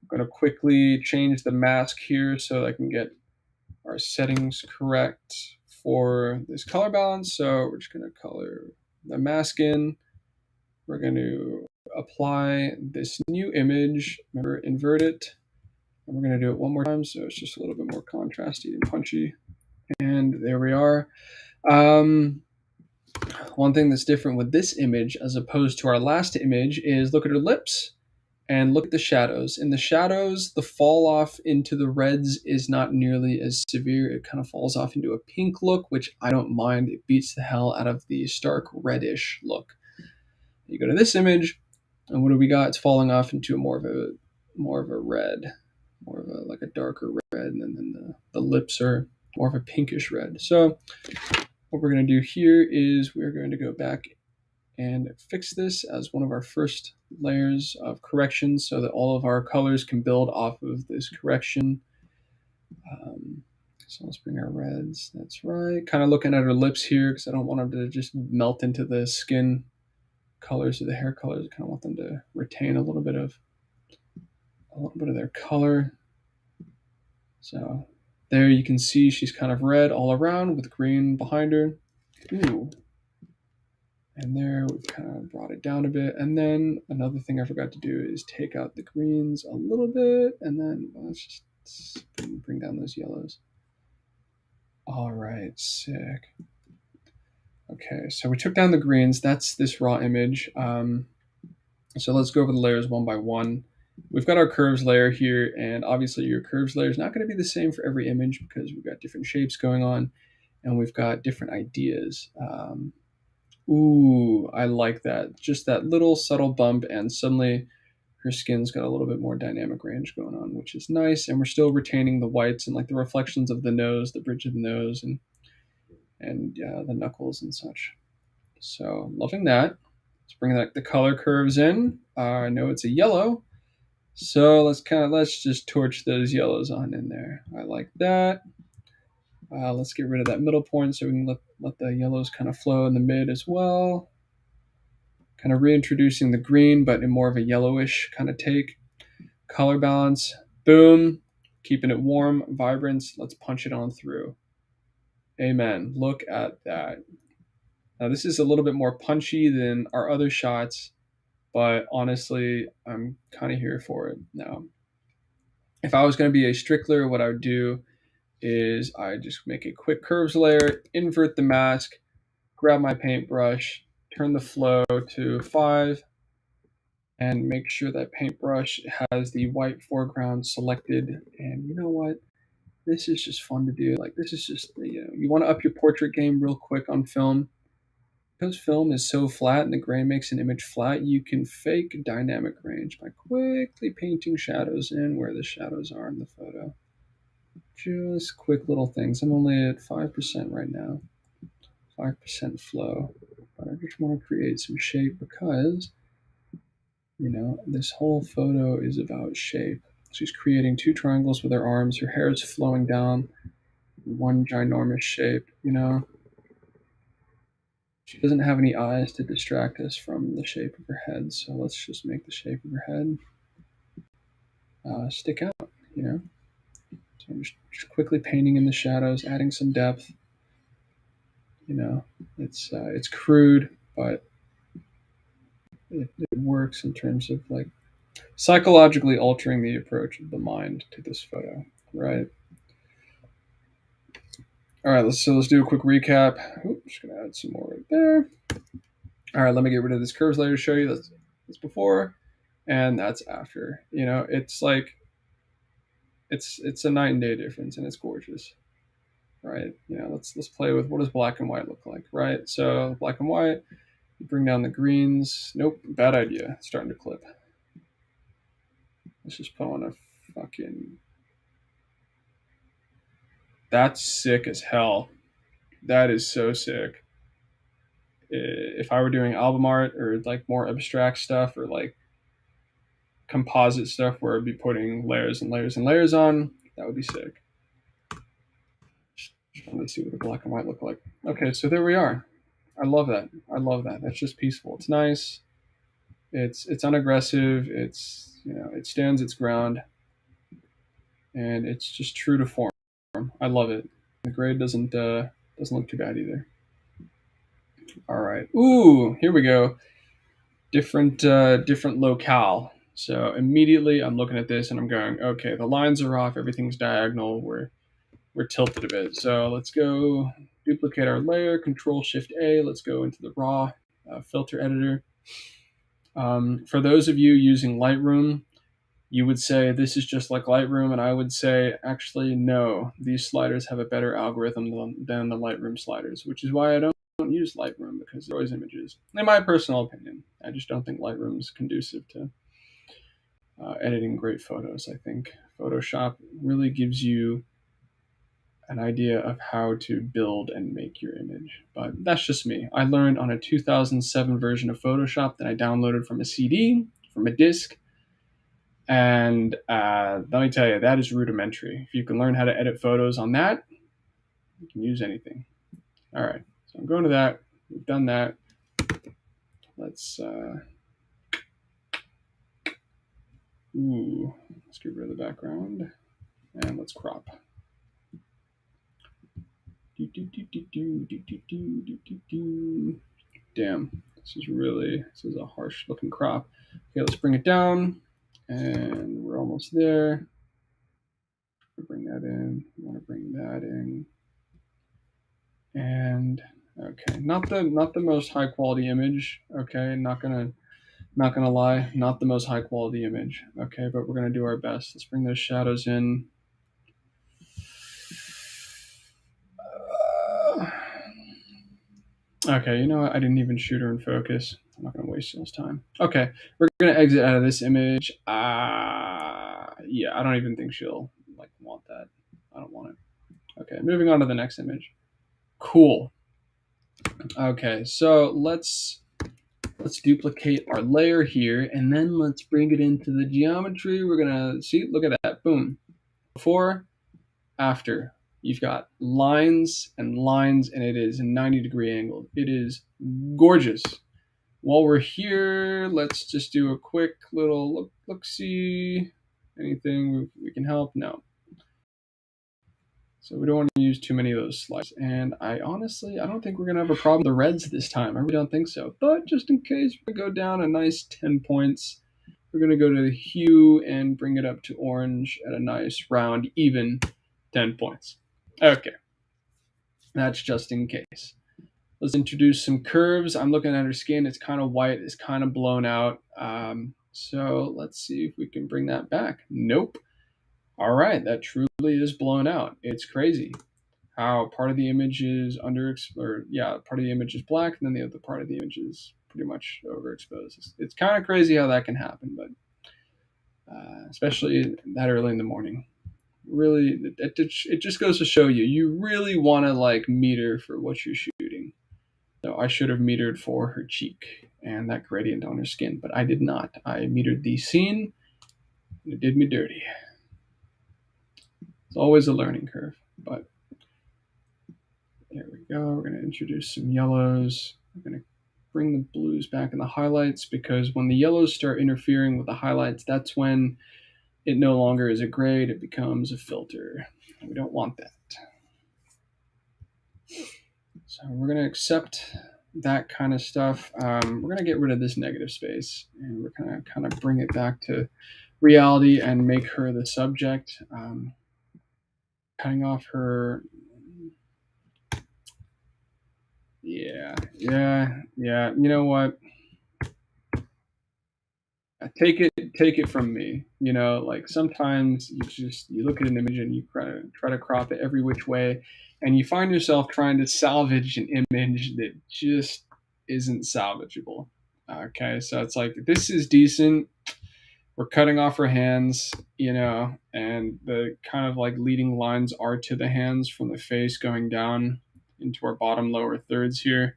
going to quickly change the mask here so I can get our settings correct for this color balance. So we're just going to color the mask in. We're going to apply this new image. Remember, invert it. And we're going to do it one more time so it's just a little bit more contrasty and punchy. And there we are. One thing that's different with this image as opposed to our last image is look at her lips and look at the shadows. In the shadows, the fall off into the reds is not nearly as severe. It kind of falls off into a pink look, which I don't mind. It beats the hell out of the stark reddish look. You go to this image, and what do we got? It's falling off into more of a red, more of a like a darker red, and then the lips are more of a pinkish red. So what we're going to do here is we're going to go back and fix this as one of our first layers of correction so that all of our colors can build off of this correction. So let's bring our reds. That's right. Kind of looking at her lips here because I don't want them to just melt into the skin colors or the hair colors. I kind of want them to retain a little bit of a little bit of their color. So there you can see she's kind of red all around with green behind her. Ooh. And there we've kind of brought it down a bit. And then another thing I forgot to do is take out the greens a little bit. And then let's just bring down those yellows. All right, sick. Okay, so we took down the greens. That's this raw image. So let's go over the layers one by one. We've got our curves layer here, and obviously your curves layer is not going to be the same for every image because we've got different shapes going on, and we've got different ideas. Ooh, I like that. Just that little subtle bump, and suddenly her skin's got a little bit more dynamic range going on, which is nice. And we're still retaining the whites and like the reflections of the nose, the bridge of the nose, and the knuckles and such. So loving that. Let's bring the color curves in. I know it's a yellow, so let's just torch those yellows on in there. I like that. Let's get rid of that middle point so we can let the yellows kind of flow in the mid as well. Kind of reintroducing the green, but in more of a yellowish kind of take. Color balance, boom. Keeping it warm, vibrance. Let's punch it on through. Amen. Look at that. Now this is a little bit more punchy than our other shots, but honestly, I'm kind of here for it now. If I was going to be a strickler, what I would do is I just make a quick curves layer, invert the mask, grab my paintbrush, turn the flow to 5, and make sure that paintbrush has the white foreground selected. And you know what? This is just fun to do. Like this is just, you want to up your portrait game real quick on film. Because film is so flat and the grain makes an image flat, you can fake dynamic range by quickly painting shadows in where the shadows are in the photo. Just quick little things. I'm only at 5% right now. 5% flow. But I just want to create some shape because, this whole photo is about shape. She's creating 2 triangles with her arms. Her hair is flowing down. One ginormous shape, She doesn't have any eyes to distract us from the shape of her head, so let's just make the shape of her head stick out, So I'm just quickly painting in the shadows, adding some depth. It's crude, but it works in terms of like psychologically altering the approach of the mind to this photo, right? All right, let's do a quick recap. Just gonna add some more right there. All right, let me get rid of this curves layer to show you that's before, and that's after. It's like it's a night and day difference, and it's gorgeous, right? Let's play with what does black and white look like, right? So black and white, you bring down the greens. Nope, bad idea. It's starting to clip. Let's just put on a fucking. That's sick as hell. That is so sick. If I were doing album art or like more abstract stuff or like composite stuff where I'd be putting layers and layers and layers on, that would be sick. Just want to see what the black and white look like. Okay, so there we are. I love that. That's just peaceful. It's nice. It's unaggressive. It's it stands its ground, and it's just true to form. I love it. The grade doesn't look too bad either. All right. Ooh, here we go. Different locale. So immediately I'm looking at this and I'm going, okay, the lines are off, everything's diagonal, we're tilted a bit. So let's go duplicate our layer, Control Shift A. Let's go into the raw filter editor. For those of you using Lightroom, you would say this is just like Lightroom, and I would say actually no, these sliders have a better algorithm than the Lightroom sliders, which is why I don't use Lightroom, because they're always images. In my personal opinion, I just don't think Lightroom's conducive to editing great photos. I think Photoshop really gives you an idea of how to build and make your image. But that's just me. I learned on a 2007 version of Photoshop that I downloaded from a CD, from a disc. And let me tell you, that is rudimentary. If you can learn how to edit photos on that, you can use anything. All right, so I'm going to that. We've done that. Let's Ooh, let's get rid of the background and let's crop. Damn, this is a harsh looking crop. Okay, let's bring it down, and we're almost there. Bring that in. We want to bring that in, and okay, not the most high quality image. Okay, not gonna lie, not the most high quality image. Okay, but we're gonna do our best. Let's bring those shadows in. Okay, you know what? I didn't even shoot her in focus. I'm not going to waste y'all's time. Okay, we're going to exit out of this image. Yeah, I don't even think she'll like want that. I don't want it. Okay, moving on to the next image. Cool. Okay, so let's duplicate our layer here, and then let's bring it into the geometry. We're going to see, look at that. Boom. Before, after. You've got lines and lines, and it is a 90-degree angle. It is gorgeous. While we're here, let's just do a quick little look-see. Anything we can help? No. So we don't want to use too many of those slides. And I don't think we're going to have a problem with the reds this time. I really don't think so. But just in case, we're going to go down a nice 10 points. We're going to go to the hue and bring it up to orange at a nice round, even 10 points. Okay. That's just in case. Let's introduce some curves. I'm looking at her skin. It's kind of white. It's kind of blown out. So let's see if we can bring that back. Nope. All right. That truly is blown out. It's crazy how part of the image is part of the image is black, and then the other part of the image is pretty much overexposed. It's kind of crazy how that can happen, but especially that early in the morning. Really, it just goes to show you really want to like meter for what you're shooting. So I should have metered for her cheek and that gradient on her skin, but I did not. I metered the scene, and it did me dirty. It's always a learning curve, but there we go. We're going to introduce some yellows. We're going to bring the blues back in the highlights, because when the yellows start interfering with the highlights, that's when it no longer is a grade, it becomes a filter. And we don't want that. So we're going to accept that kind of stuff. We're going to get rid of this negative space, and we're going to kind of bring it back to reality and make her the subject. Cutting off her. Yeah. You know what? Take it from me. You know, like sometimes you look at an image and you try to crop it every which way, and you find yourself trying to salvage an image that just isn't salvageable. Okay, so it's like, this is decent. We're cutting off her hands, you know, and the kind of like leading lines are to the hands from the face going down into our bottom lower thirds here.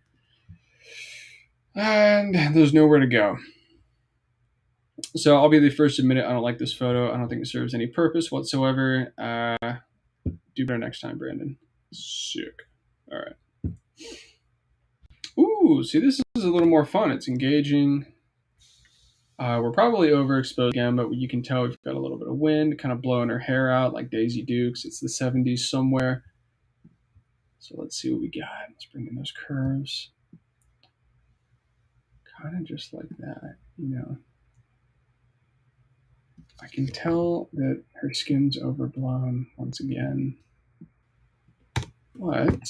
And there's nowhere to go. So I'll be the first to admit it. I don't like this photo. I don't think it serves any purpose whatsoever. Do better next time, Brandon. Sick. All right. Ooh, see, this is a little more fun. It's engaging. We're probably overexposed again, but you can tell we've got a little bit of wind kind of blowing her hair out like Daisy Dukes. It's the 70s somewhere. So let's see what we got. Let's bring in those curves. Kind of just like that, you know. I can tell that her skin's overblown once again. But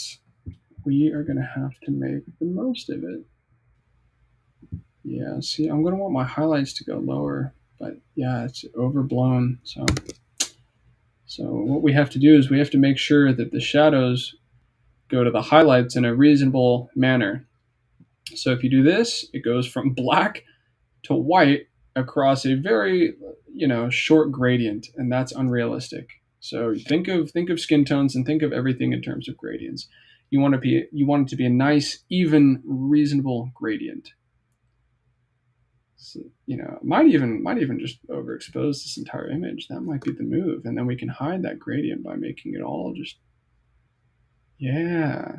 we are going to have to make the most of it. Yeah, see, I'm going to want my highlights to go lower, but yeah, it's overblown. So what we have to do is we have to make sure that the shadows go to the highlights in a reasonable manner. So if you do this, it goes from black to white across a very, short gradient, and that's unrealistic. So think of skin tones and think of everything in terms of gradients. You want it to be a nice, even, reasonable gradient. So, might even just overexpose this entire image. That might be the move, and then we can hide that gradient by making it all just, yeah.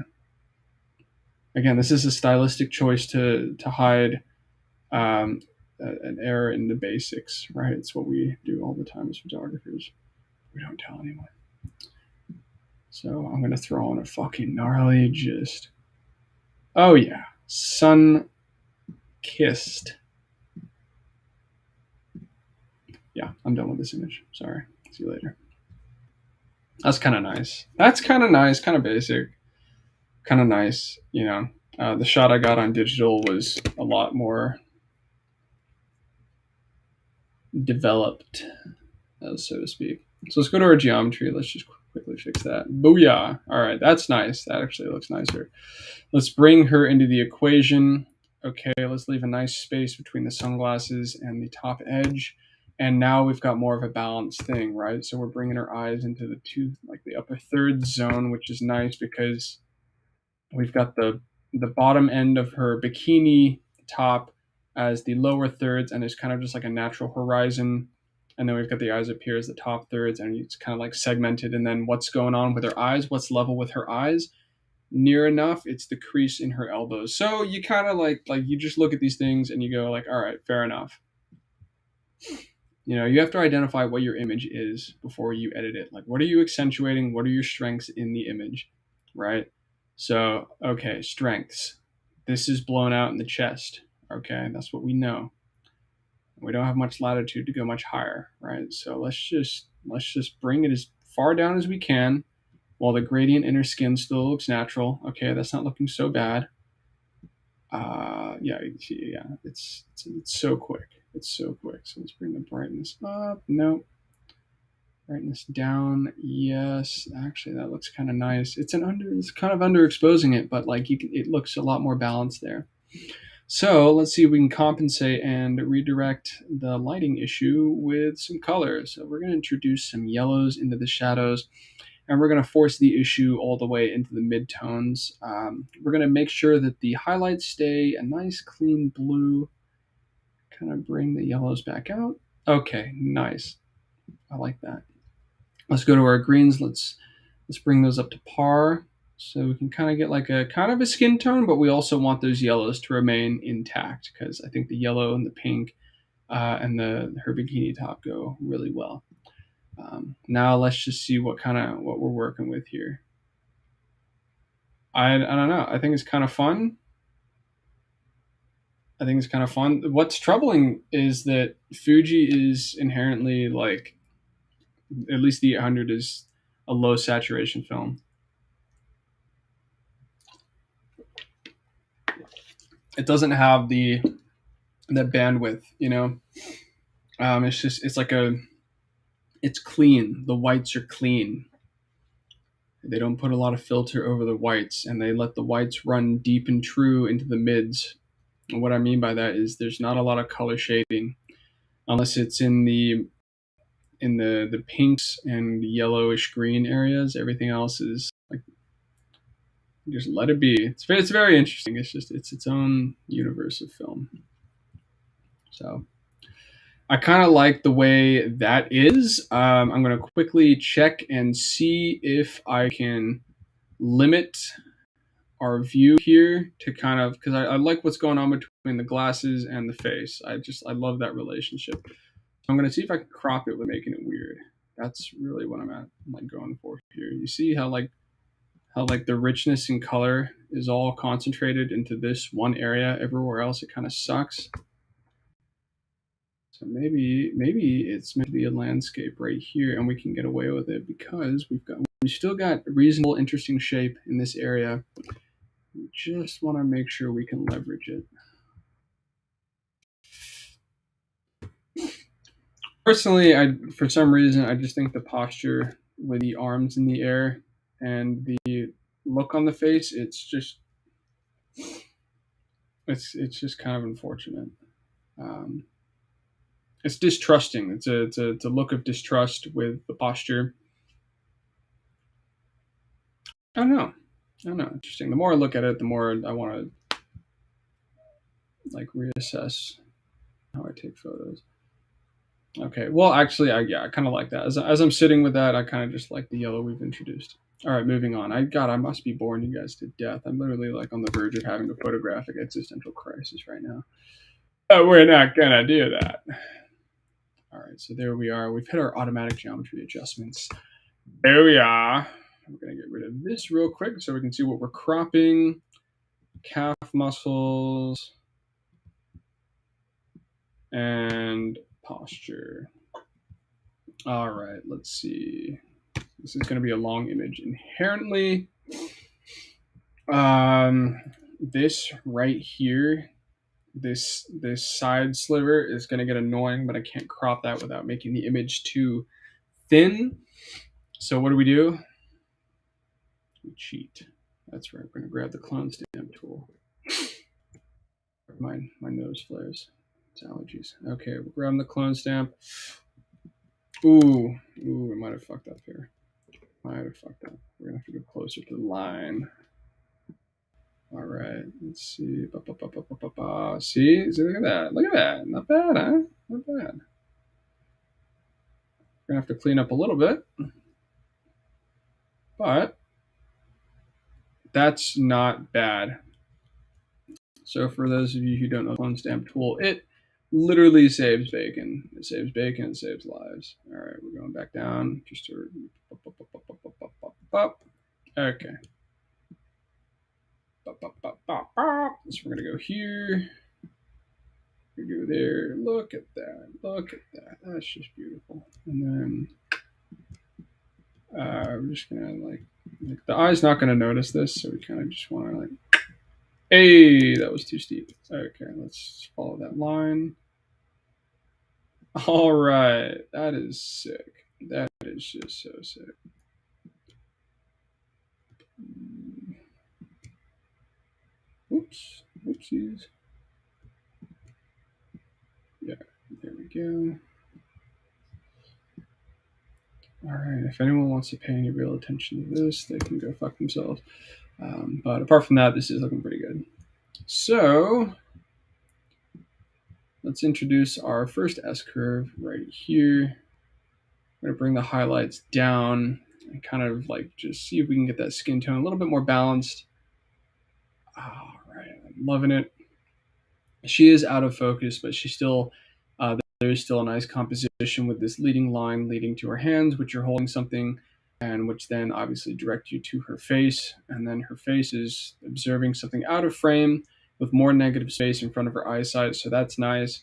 Again, this is a stylistic choice to hide an error in the basics, right? It's what we do all the time as photographers. We don't tell anyone. So I'm gonna throw on a fucking gnarly just. Oh yeah, sun kissed. Yeah, I'm done with this image. Sorry. See you later. That's kind of nice. That's kind of nice, kind of basic, kind of nice. You know, the shot I got on digital was a lot more developed, so to speak. So let's go to our geometry. Let's just quickly fix that. Booyah. All right, that's nice. That actually looks nicer. Let's bring her into the equation. Okay, let's leave a nice space between the sunglasses and the top edge. And now we've got more of a balanced thing, right? So we're bringing her eyes into the upper third zone, which is nice because we've got the bottom end of her bikini top as the lower thirds, and it's kind of just like a natural horizon. And then we've got the eyes up here as the top thirds, and it's kind of like segmented. And then what's going on with her eyes? What's level with her eyes? Near enough, it's the crease in her elbows. So you kind of like you just look at these things and you go like, all right, fair enough. You know, you have to identify what your image is before you edit it. Like, what are you accentuating? What are your strengths in the image, right? So, okay, strengths. This is blown out in the chest. Okay, that's what we know. We don't have much latitude to go much higher, right? So let's just bring it as far down as we can, while the gradient in her skin still looks natural. Okay, that's not looking so bad. Yeah, it's so quick. It's so quick. So let's bring the brightness up. No. Brightness down. Yes. Actually, that looks kind of nice. It's kind of underexposing it, but like it looks a lot more balanced there. So let's see if we can compensate and redirect the lighting issue with some colors. So we're going to introduce some yellows into the shadows, and we're going to force the issue all the way into the midtones. We're going to make sure that the highlights stay a nice clean blue. Kind of bring the yellows back out. Okay, nice. I like that. Let's go to our greens. Let's bring those up to par, so we can kind of get like a kind of a skin tone, but we also want those yellows to remain intact because I think the yellow and the pink and her bikini top go really well. Now let's just see what we're working with here. I don't know. I think it's kind of fun. What's troubling is that Fuji is inherently like, at least the 800 is a low saturation film. It doesn't have that bandwidth, you know. It's clean. The whites are clean. They don't put a lot of filter over the whites, and they let the whites run deep and true into the mids. And what I mean by that is there's not a lot of color shading, unless it's in the pinks and yellowish green areas. Everything else is like, just let it be. It's very interesting. It's its own universe of film. So I kind of like the way that is. I'm going to quickly check and see if I can limit our view here to kind of, because I like what's going on between the glasses and the face. I love that relationship. So I'm going to see if I can crop it with making it weird. That's really what I'm going for here. You see how the richness in color is all concentrated into this one area. Everywhere else it kind of sucks. So maybe it's meant to be a landscape right here, and we can get away with it because we still got reasonable, interesting shape in this area. We just want to make sure we can leverage it. Personally, for some reason, I just think the posture with the arms in the air and the look on the face, it's just kind of unfortunate. It's distrusting. It's a look of distrust with the posture. I don't know. Interesting. The more I look at it, the more I want to reassess how I take photos. Okay. Well, actually, I kind of like that. As I'm sitting with that, I kind of just like the yellow we've introduced. All right, moving on. I must be boring you guys to death. I'm literally on the verge of having a photographic existential crisis right now. But we're not gonna do that. All right, so there we are. We've hit our automatic geometry adjustments. There we are. We're gonna get rid of this real quick so we can see what we're cropping. Calf muscles and posture. All right, let's see. This is going to be a long image inherently. This right here, this side sliver is going to get annoying, but I can't crop that without making the image too thin. So what do? We cheat. That's right. We're going to grab the clone stamp tool. My nose flares. It's allergies. Okay, we're grabbing the clone stamp. Ooh, we might have fucked up here. We're gonna have to go closer to the line. All right, let's see. See, look at that. Look at that. Not bad, huh? Not bad. We're gonna have to clean up a little bit, but that's not bad. So for those of you who don't know the clone stamp tool, it literally saves bacon. It saves bacon. It saves lives. All right, we're going back down. Just to okay. So we're gonna go here. We go there. Look at that. Look at that. That's just beautiful. And then we're just gonna like the eye's not gonna notice this, so we kind of just want to like, hey, that was too steep. Okay, let's follow that line. All right, that is sick. That is just so sick. Oops, oopsies. Yeah, there we go. All right, if anyone wants to pay any real attention to this, they can go fuck themselves. But apart from that, this is looking pretty good. So let's introduce our first S-curve right here. I'm going to bring the highlights down and kind of like just see if we can get that skin tone a little bit more balanced. All right, I'm loving it. She is out of focus, but she's still, there's still a nice composition with this leading line leading to her hands, which are holding something, and which then obviously direct you to her face. And then her face is observing something out of frame with more negative space in front of her eyesight. So that's nice.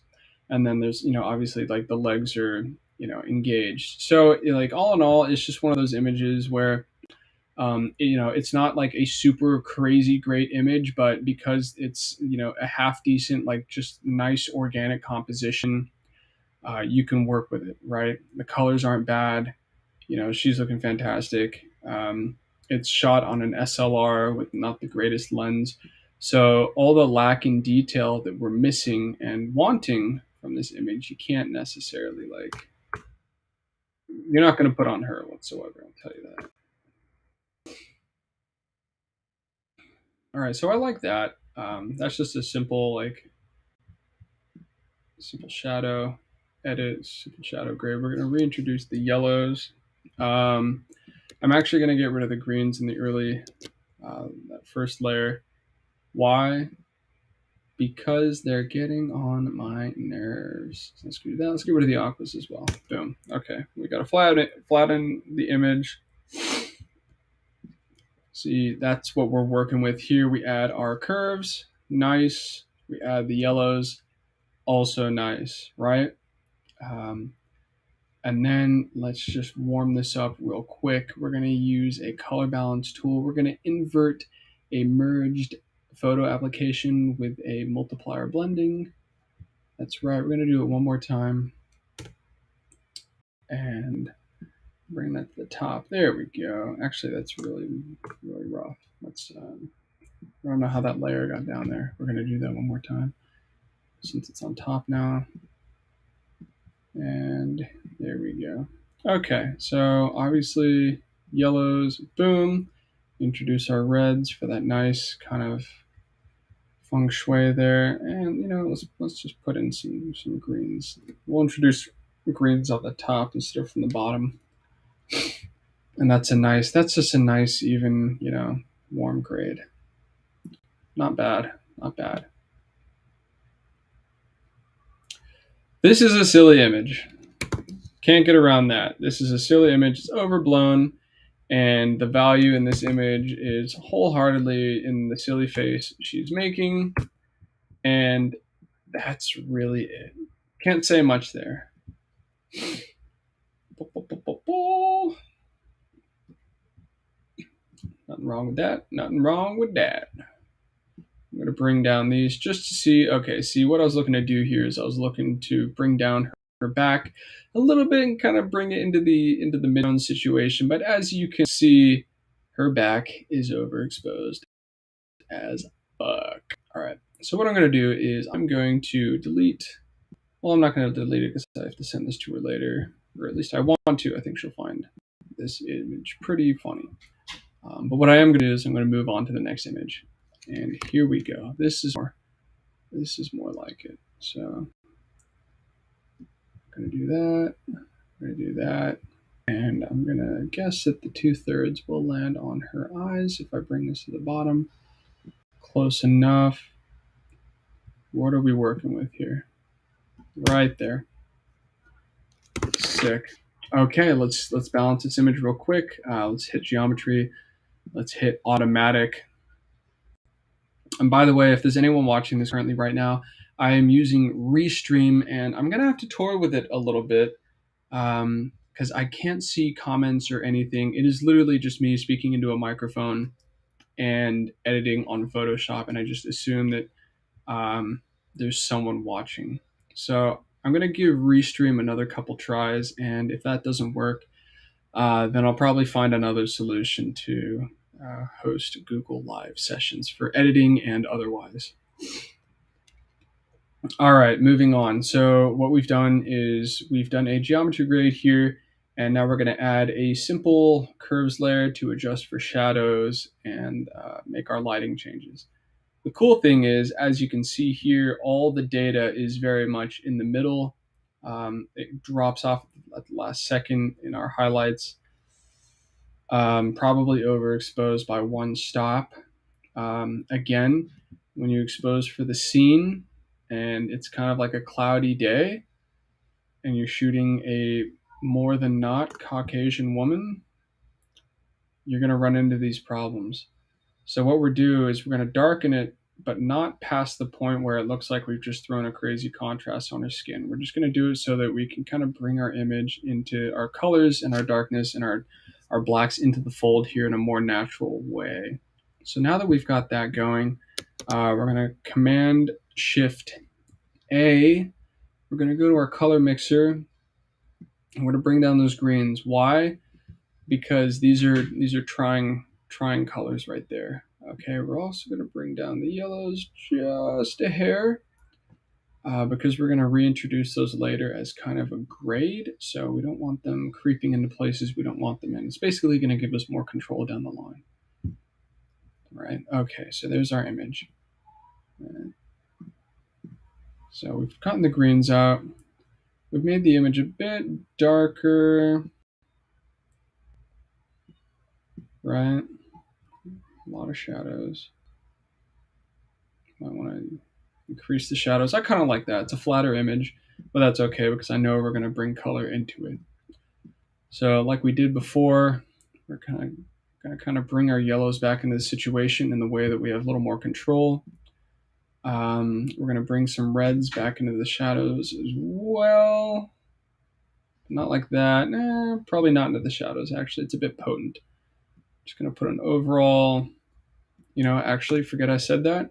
And then there's, obviously like the legs are, engaged. So like all in all, it's just one of those images where, it's not like a super crazy great image, but because it's, a half decent, like just nice organic composition, you can work with it, right? The colors aren't bad. She's looking fantastic. It's shot on an SLR with not the greatest lens. So all the lacking detail that we're missing and wanting from this image, you can't necessarily you're not going to put on her whatsoever. I'll tell you that. All right. So I like that. That's just a simple, simple shadow edit, simple shadow grade. We're going to reintroduce the yellows. I'm actually going to get rid of the greens in the early, that first layer. Why? Because they're getting on my nerves. So let's do that. Let's get rid of the aquas as well. Boom. Okay, we got to flatten the image. See, that's what we're working with here. We add our curves. Nice. We add the yellows. Also nice, right? And then let's just warm this up real quick. We're going to use a color balance tool. We're going to invert a merged photo application with a multiplier blending. That's right. We're going to do it one more time. And bring that to the top. There we go. Actually, that's really, really rough. Let's, I don't know how that layer got down there. We're going to do that one more time since it's on top now. And there we go. Okay, so obviously yellows, boom. Introduce our reds for that nice kind of feng shui there. And let's just put in some greens. We'll introduce greens on the top instead of from the bottom. And that's just a nice even, warm grade. Not bad, not bad. This is a silly image. Can't get around that. This is a silly image. It's overblown, and the value in this image is wholeheartedly in the silly face she's making, and that's really it. Can't say much there. Nothing wrong with that. Nothing wrong with that. I'm going to bring down these just to see. Okay, see what I was looking to do here is I was looking to bring down her back a little bit and kind of bring it into the mid-tone situation. But as you can see, her back is overexposed as fuck. All right. So what I'm going to do is I'm going to delete. Well, I'm not going to delete it because I have to send this to her later, or at least I want to. I think she'll find this image pretty funny. But what I am going to do is I'm going to move on to the next image. And here we go. This is more like it. So I'm going to do that. I'm going to do that. And I'm going to guess that the 2/3 will land on her eyes if I bring this to the bottom. Close enough. What are we working with here? Right there. Sick. Okay, let's balance this image real quick. Let's hit geometry. Let's hit automatic. And by the way, if there's anyone watching this currently right now, I am using Restream, and I'm going to have to toy with it a little bit because I can't see comments or anything. It is literally just me speaking into a microphone and editing on Photoshop, and I just assume that there's someone watching. So I'm going to give Restream another couple tries, and if that doesn't work, then I'll probably find another solution to host Google Live sessions for editing and otherwise. All right, moving on. So what we've done is we've done a geometry grade here, and now we're going to add a simple curves layer to adjust for shadows and make our lighting changes. The cool thing is, as you can see here, all the data is very much in the middle. It drops off at the last second in our highlights. Probably overexposed by one stop. Again, when you expose for the scene and it's kind of like a cloudy day and you're shooting a more than not Caucasian woman, you're going to run into these problems. So what we're doing is we're going to darken it, but not past the point where it looks like we've just thrown a crazy contrast on her skin. We're just going to do it so that we can kind of bring our image into our colors and our darkness and our blacks into the fold here in a more natural way. So now that we've got that going, we're going to Command Shift A. We're going to go to our color mixer. And we're going to bring down those greens. Why? Because these are trying colors right there. Okay, we're also going to bring down the yellows just a hair because we're going to reintroduce those later as kind of a grade. So we don't want them creeping into places we don't want them in. It's basically going to give us more control down the line. Right, okay, so there's our image. Right. So we've gotten the greens out. We've made the image a bit darker. Right, a lot of shadows. Might want to increase the shadows. I kind of like that. It's a flatter image, but that's okay because I know we're going to bring color into it. So like we did before, we're going to bring our yellows back into the situation in the way that we have a little more control. We're going to bring some reds back into the shadows as well. Not like that. Probably not into the shadows, actually. It's a bit potent. Just going to put an overall, actually, forget I said that.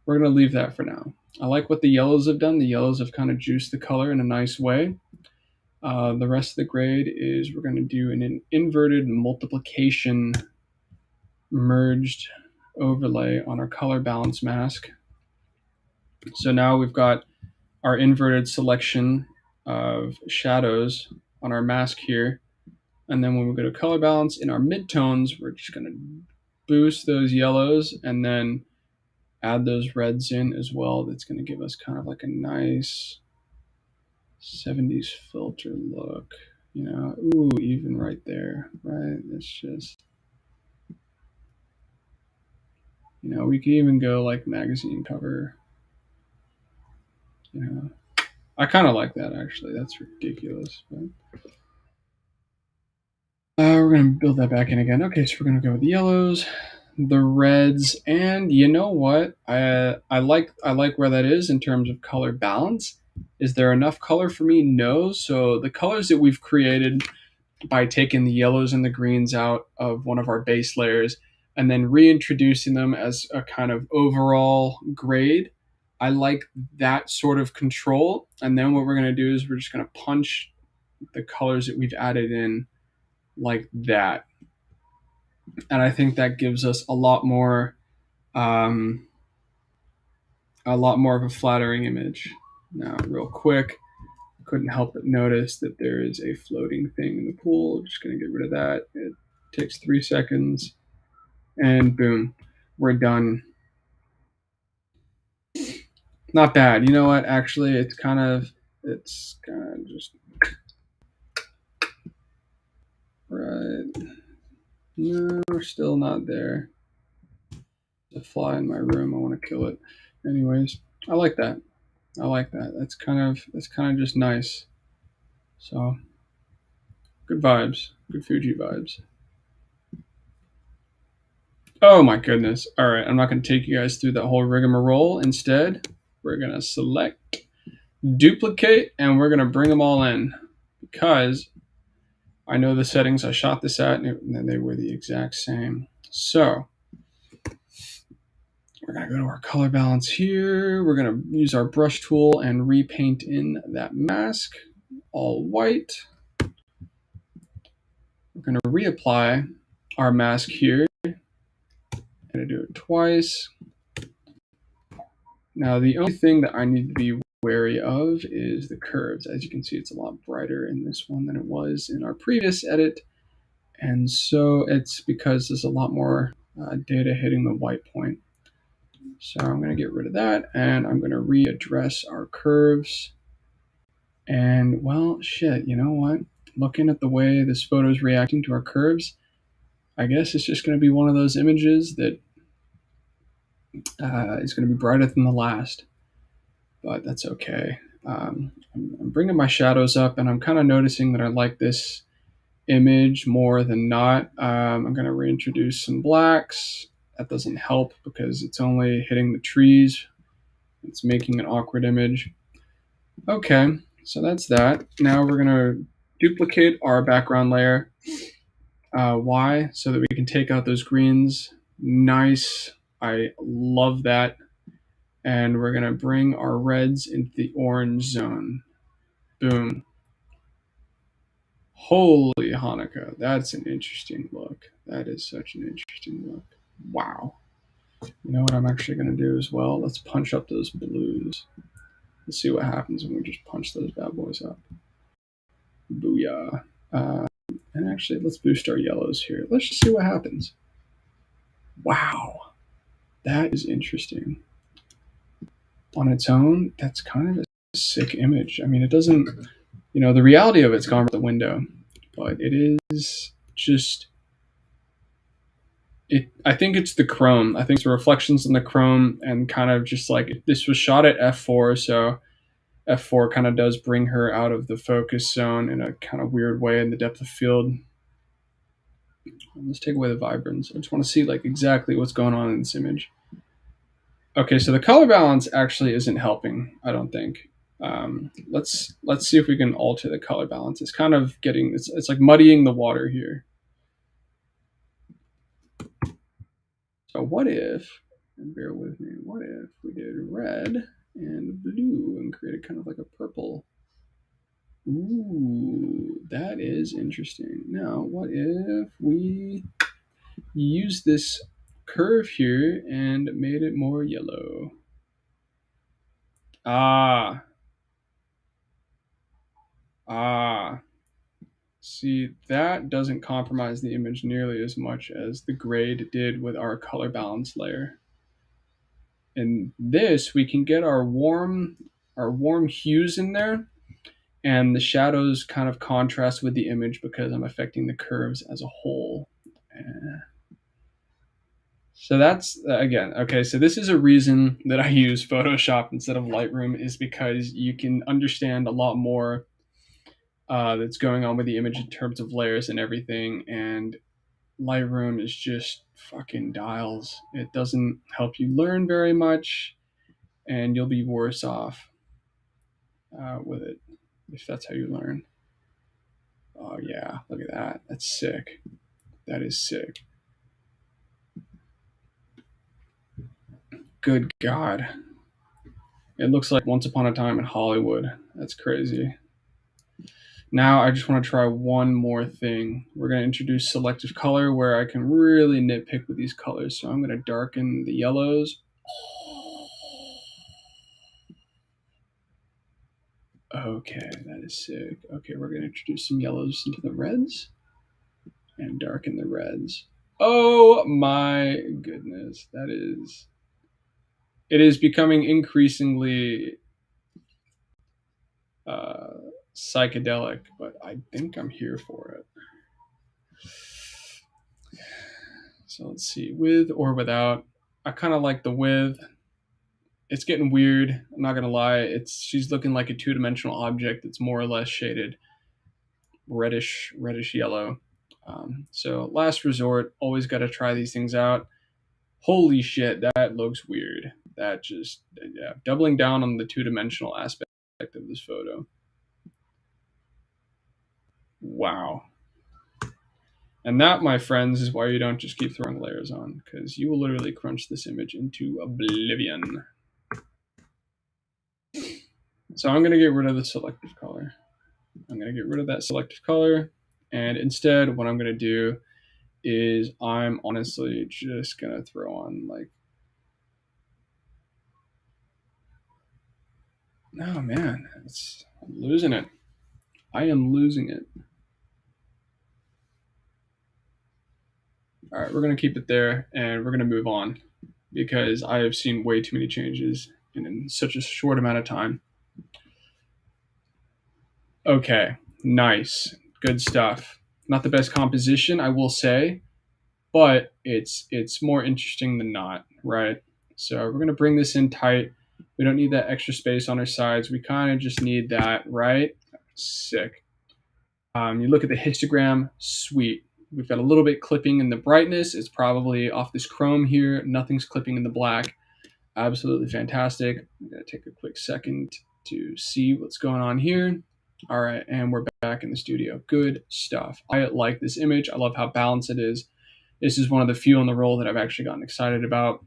We're going to leave that for now. I like what the yellows have done. The yellows have kind of juiced the color in a nice way. The rest of the grade is we're going to do an inverted multiplication merged overlay on our color balance mask. So now we've got our inverted selection of shadows on our mask here. And then when we go to color balance in our midtones, we're just going to boost those yellows and then add those reds in as well. That's going to give us kind of like a nice 70s filter look, ooh, even right there, right? It's just, we can even go like magazine cover, I kind of like that, actually. That's ridiculous. But we're going to build that back in again. Okay, so we're going to go with the yellows, the reds, and you know what? I like where that is in terms of color balance. Is there enough color for me? No. So the colors that we've created by taking the yellows and the greens out of one of our base layers and then reintroducing them as a kind of overall grade. I like that sort of control. And then what we're going to do is we're just going to punch the colors that we've added in like that. And I think that gives us um, a lot more of a flattering image. Now, real quick, couldn't help but notice that there is a floating thing in the pool. Just going to get rid of that. It takes 3 seconds, and boom, we're done. Not bad. You know what? Actually, it's kind of just right. No, we're still not there. The fly in my room. I want to kill it. Anyways, I like that. I like that. That's kind of just nice. So good vibes. Good Fuji vibes. Oh my goodness. All right, I'm not going to take you guys through that whole rigmarole. Instead, we're going to select, duplicate, and we're going to bring them all in because I know the settings I shot this at, and they were the exact same. So we're going to go to our color balance here. We're going to use our brush tool and repaint in that mask, all white. We're going to reapply our mask here. I'm going to do it twice. Now, the only thing that I need to be wary of is the curves. As you can see, it's a lot brighter in this one than it was in our previous edit. And so it's because there's a lot more data hitting the white point. So I'm going to get rid of that, and I'm going to readdress our curves. And, well, shit, you know what? Looking at the way this photo is reacting to our curves, I guess it's just going to be one of those images that is going to be brighter than the last. But that's okay. I'm bringing my shadows up, and I'm kind of noticing that I like this image more than not. I'm going to reintroduce some blacks. That doesn't help because it's only hitting the trees. It's making an awkward image. Okay, so that's that. Now we're going to duplicate our background layer. Why? So that we can take out those greens. Nice. I love that. And we're going to bring our reds into the orange zone. Boom. Holy Hanukkah. That's an interesting look. That is such an interesting look. Wow. You know what I'm actually going to do as well? Let's punch up those blues. Let's see what happens when we just punch those bad boys up. Booyah. And actually, let's boost our yellows here. Let's just see what happens. Wow. That is interesting. On its own, that's kind of a sick image. I mean, it doesn't, the reality of it's gone out the window, but it is just, I think it's the chrome. I think it's the reflections in the chrome and kind of just like, this was shot at f4, so f4 kind of does bring her out of the focus zone in a kind of weird way in the depth of field. Let's take away the vibrance. I just want to see like exactly what's going on in this image. Okay, so the color balance actually isn't helping, I don't think. Let's see if we can alter the color balance. It's kind of getting, it's like muddying the water here. So what if, and bear with me, what if we did red and blue and created kind of like a purple? Ooh, that is interesting. Now, what if we use this curve here and made it more yellow? Ah. See, that doesn't compromise the image nearly as much as the grade did with our color balance layer. In this, we can get our warm hues in there, and the shadows kind of contrast with the image because I'm affecting the curves as a whole. So that's again, okay, so this is a reason that I use Photoshop instead of Lightroom, is because you can understand a lot more that's going on with the image in terms of layers and everything. And Lightroom is just fucking dials. It doesn't help you learn very much, and you'll be worse off with it if that's how you learn. Oh yeah, look at that. That's sick. That is sick. Good God. It looks like Once Upon a Time in Hollywood. That's crazy. Now I just want to try one more thing. We're going to introduce selective color where I can really nitpick with these colors. So I'm going to darken the yellows. Okay, that is sick. Okay, we're going to introduce some yellows into the reds and darken the reds. Oh my goodness. It is becoming increasingly psychedelic, but I think I'm here for it. So let's see, with or without. I kind of like the with. It's getting weird. I'm not gonna lie. She's looking like a two-dimensional object that's more or less shaded reddish yellow. So last resort, always got to try these things out. Holy shit, that looks weird. That just, yeah, doubling down on the two-dimensional aspect of this photo. Wow. And that, my friends, is why you don't just keep throwing layers on, because you will literally crunch this image into oblivion. So I'm going to get rid of the selective color. I'm going to get rid of that selective color. And instead, what I'm going to do is I'm honestly just going to throw on like, no, man, I'm losing it. I am losing it. All right, we're going to keep it there and we're going to move on because I have seen way too many changes in such a short amount of time. Okay, nice. Good stuff. Not the best composition, I will say, but it's more interesting than not, right? So we're going to bring this in tight. We don't need that extra space on our sides. We kind of just need that, right? Sick. You look at the histogram, sweet. We've got a little bit clipping in the brightness. It's probably off this chrome here. Nothing's clipping in the black. Absolutely fantastic. I'm going to take a quick second to see what's going on here. All right, and we're back in the studio. Good stuff. I like this image. I love how balanced it is. This is one of the few on the roll that I've actually gotten excited about.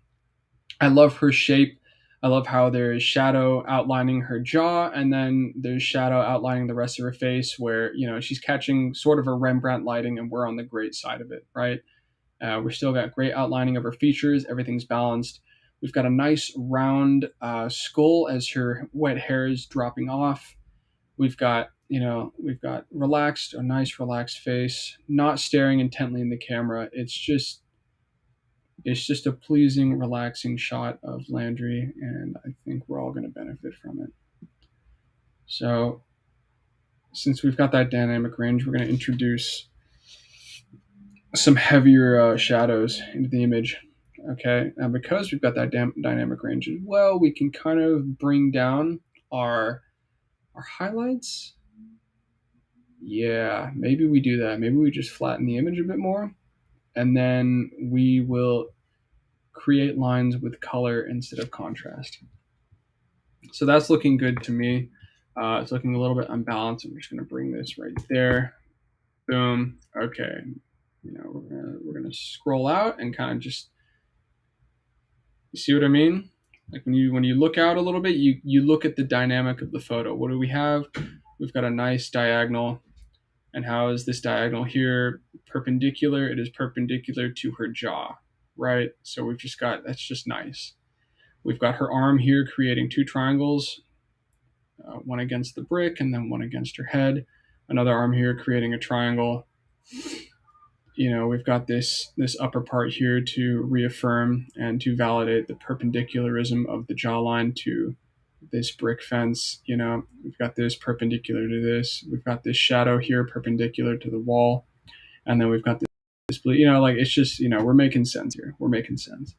I love her shape. I love how there is shadow outlining her jaw, and then there's shadow outlining the rest of her face where, you know, she's catching sort of a Rembrandt lighting and we're on the great side of it, right? We're still got great outlining of her features. Everything's balanced. We've got a nice round skull as her wet hair is dropping off. We've got relaxed, a nice relaxed face, not staring intently in the camera. It's just a pleasing, relaxing shot of Landry, and I think we're all going to benefit from it. So, since we've got that dynamic range, we're going to introduce some heavier shadows into the image. Okay, and because we've got that dynamic range as well, we can kind of bring down our highlights. Yeah, maybe we do that. Maybe we just flatten the image a bit more, and then we will create lines with color instead of contrast. So that's looking good to me. It's looking a little bit unbalanced. I'm just going to bring this right there. Boom. Okay. You know, we're gonna scroll out and kind of just, you see what I mean? Like when you look out a little bit, you look at the dynamic of the photo. What do we have? We've got a nice diagonal. And how is this diagonal here perpendicular? It is perpendicular to her jaw, right? So we've just got, that's just nice. We've got her arm here creating two triangles, one against the brick and then one against her head. Another arm here creating a triangle. You know, we've got this upper part here to reaffirm and to validate the perpendicularism of the jawline to this brick fence. You know, we've got this perpendicular to this. We've got this shadow here perpendicular to the wall. And then we've got blue. You know, like it's just, you know, we're making sense here. We're making sense.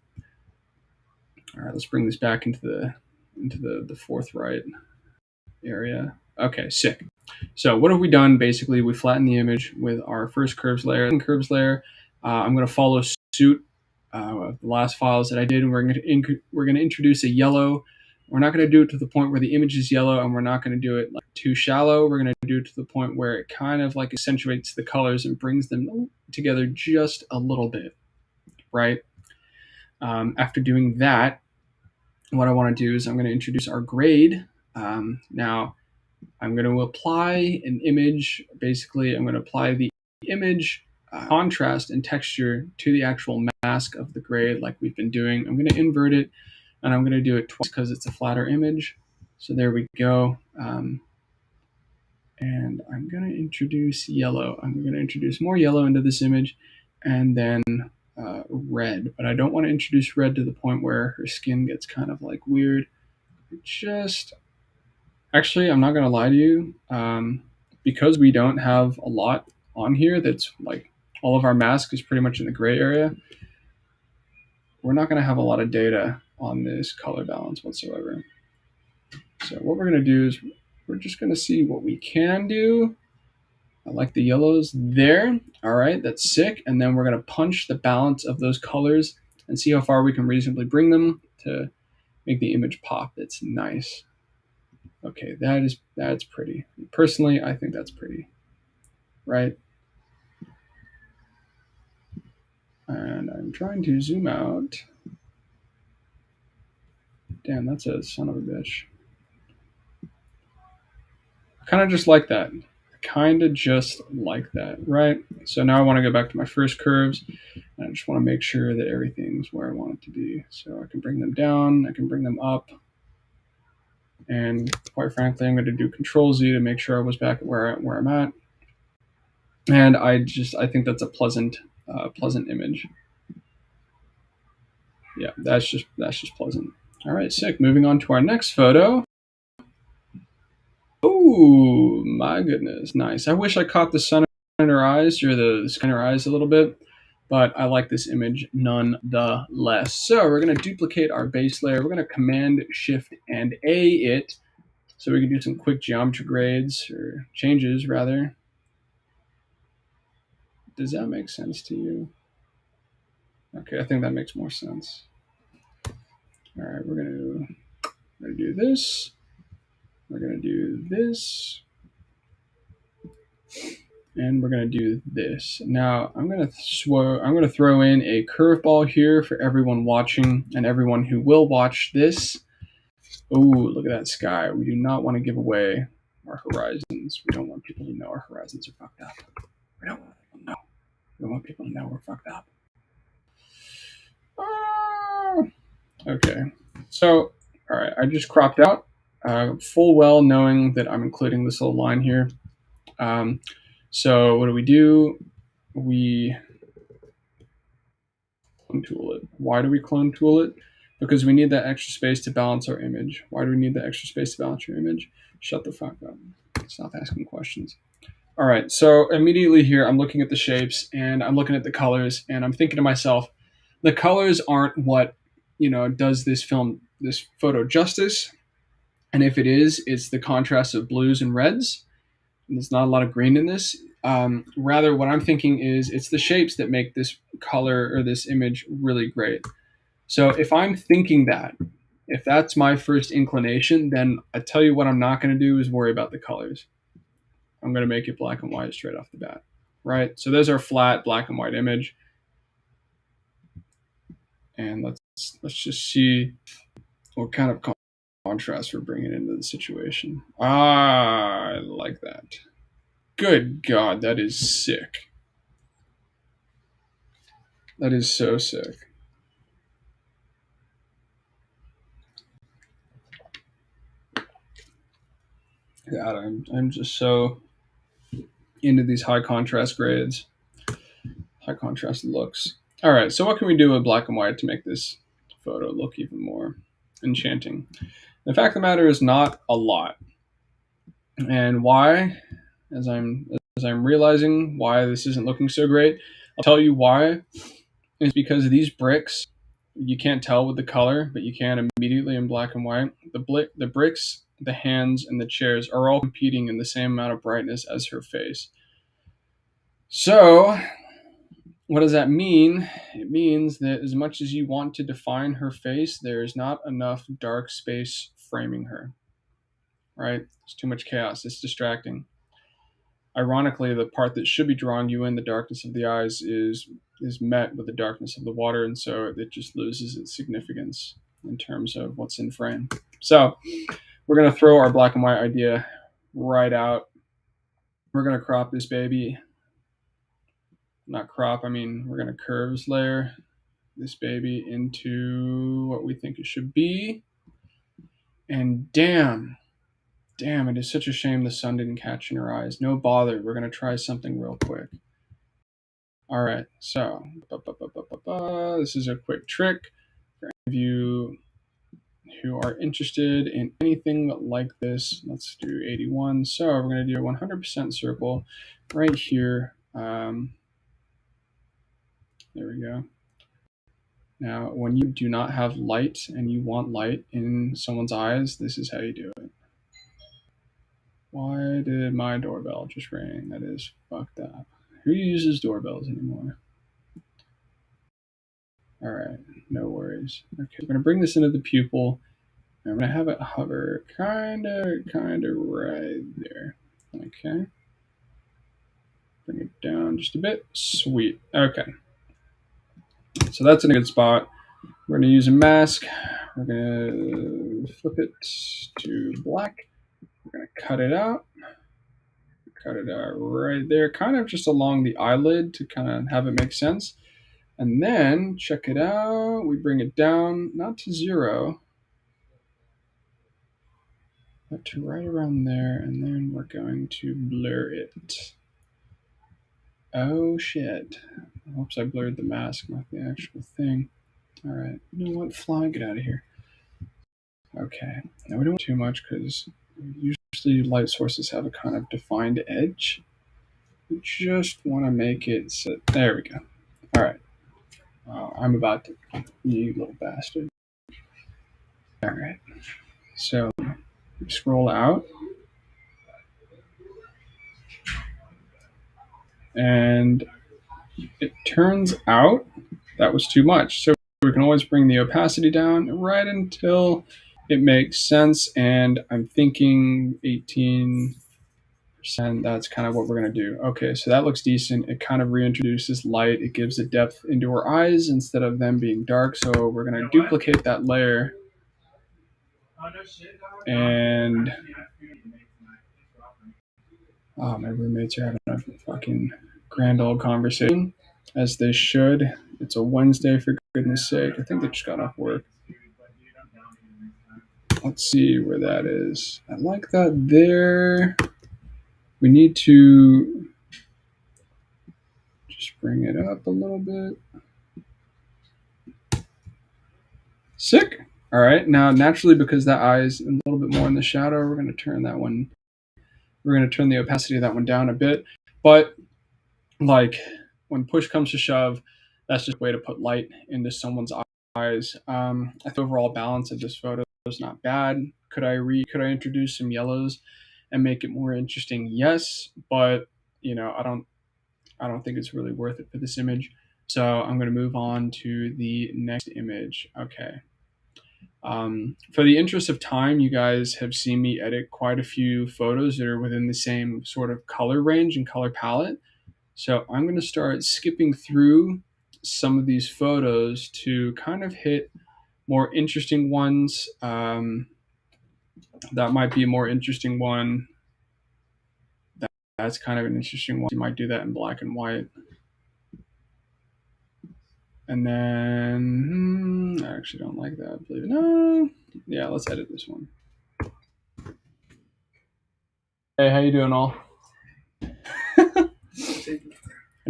All right, let's bring this back into the fourth right area. Okay, sick. So what have we done? Basically, we flattened the image with our first curves layer. I'm going to follow suit the last files that I did, and we're going to introduce a yellow. We're not going to do it to the point where the image is yellow, and we're not going to do it like too shallow. We're going to do it to the point where it kind of like accentuates the colors and brings them together just a little bit, right? After doing that, what I want to do is I'm going to introduce our grade. Now, I'm going to apply an image. Basically, I'm going to apply the image contrast and texture to the actual mask of the grade like we've been doing. I'm going to invert it, and I'm going to do it twice because it's a flatter image. So there we go. And I'm going to introduce yellow. I'm going to introduce more yellow into this image, and then red. But I don't want to introduce red to the point where her skin gets kind of like weird. Actually, I'm not going to lie to you. Because we don't have a lot on here that's like all of our mask is pretty much in the gray area, we're not going to have a lot of data on this color balance whatsoever. So what we're going to do is we're just going to see what we can do. I like the yellows there. All right, that's sick. And then we're going to punch the balance of those colors and see how far we can reasonably bring them to make the image pop. It's nice. Okay, that's pretty. Personally, I think that's pretty, right? And I'm trying to zoom out. Damn, that's a son of a bitch. I kind of just like that. Right? So now I want to go back to my first curves. And I just want to make sure that everything's where I want it to be. So I can bring them down, I can bring them up. And quite frankly, I'm going to do Control Z to make sure I was back at where I'm at. And I think that's a pleasant image. Yeah, that's just pleasant. All right, sick. Moving on to our next photo. Oh my goodness, nice. I wish I caught the sun in her eyes or the skin in her eyes a little bit, but I like this image nonetheless. So we're going to duplicate our base layer. We're going to Command Shift and A it, so we can do some quick geometry grades or changes rather. Does that make sense to you? Okay, I think that makes more sense. All right, we're gonna do this. We're gonna do this. And we're going to do this. Now, I'm going to throw in a curveball here for everyone watching and everyone who will watch this. Oh, look at that sky. We do not want to give away our horizons. We don't want people to know our horizons are fucked up. We don't want people to know we're fucked up. Okay. So, all right, I just cropped out full well knowing that I'm including this little line here. So what do? We clone tool it. Why do we clone tool it? Because we need that extra space to balance our image. Why do we need that extra space to balance your image? Shut the fuck up. Stop asking questions. All right, so immediately here, I'm looking at the shapes and I'm looking at the colors and I'm thinking to myself, the colors aren't what, does this photo justice. And if it is, it's the contrast of blues and reds. There's not a lot of green in this. Rather, what I'm thinking is it's the shapes that make this color or this image really great. So if I'm thinking that, if that's my first inclination, then I tell you what I'm not going to do is worry about the colors. I'm going to make it black and white straight off the bat, right? So there's our flat black and white image. And let's just see what kind of contrast we're bringing into the situation. I like that. Good God, that is sick. That is so sick. God, I'm just so into these high contrast grades, high contrast looks. All right, so what can we do with black and white to make this photo look even more enchanting? The fact of the matter is not a lot. And why? As I'm realizing why this isn't looking so great, I'll tell you why. It's because these bricks, you can't tell with the color, but you can immediately in black and white. The bricks, the hands, and the chairs are all competing in the same amount of brightness as her face. So what does that mean? It means that as much as you want to define her face, there is not enough dark space framing her, right? It's too much chaos. It's distracting. Ironically, the part that should be drawing you in, the darkness of the eyes, is met with the darkness of the water, and so it just loses its significance in terms of what's in frame. So we're going to throw our black and white idea right out. We're going to crop this baby. Not crop, I mean we're going to curves layer this baby into what we think it should be. And damn, it is such a shame the sun didn't catch in her eyes. No bother, we're going to try something real quick. All right, so this is a quick trick for any of you who are interested in anything like this. Let's do 81. So we're going to do a 100% circle right here. There we go. Now, when you do not have light and you want light in someone's eyes, this is how you do it. Why did my doorbell just ring? That is fucked up. Who uses doorbells anymore? All right, no worries. Okay, we're gonna bring this into the pupil. And I'm gonna have it hover kinda right there. Okay. Bring it down just a bit. Sweet. Okay. So that's in a good spot. We're gonna use a mask. We're gonna flip it to black. We're gonna cut it out. Cut it out right there, kind of just along the eyelid to kind of have it make sense. And then check it out. We bring it down, not to 0, but to right around there. And then we're going to blur it. Oh shit. Oops, I blurred the mask, not the actual thing. All right. You know what? Fly, get out of here. Okay. Now we don't want too much because usually light sources have a kind of defined edge. We just want to make it so. There we go. All right. I'm about to, you little bastard. All right. So scroll out. And it turns out that was too much. So we can always bring the opacity down right until it makes sense. And I'm thinking 18%. That's kind of what we're going to do. Okay, so that looks decent. It kind of reintroduces light. It gives it depth into her eyes instead of them being dark. So we're going to duplicate that layer. And my roommates are having a fucking grand old conversation, as they should. It's a Wednesday, for goodness sake. I think they just got off work. Let's see where that is. I like that there. We need to just bring it up a little bit. Sick. All right. Now, naturally, because that eye is a little bit more in the shadow, we're going to turn that one. We're going to turn the opacity of that one down a bit. But like when push comes to shove, that's just a way to put light into someone's eyes. I think the overall balance of this photo is not bad. Could I introduce some yellows and make it more interesting? Yes, but I don't think it's really worth it for this image. So I'm going to move on to the next image. Okay. For the interest of time, you guys have seen me edit quite a few photos that are within the same sort of color range and color palette. So I'm going to start skipping through some of these photos to kind of hit more interesting ones. That might be a more interesting one. That's kind of an interesting one. You might do that in black and white. And then, I actually don't like that, believe it. No. Yeah, let's edit this one. Hey, how you doing all?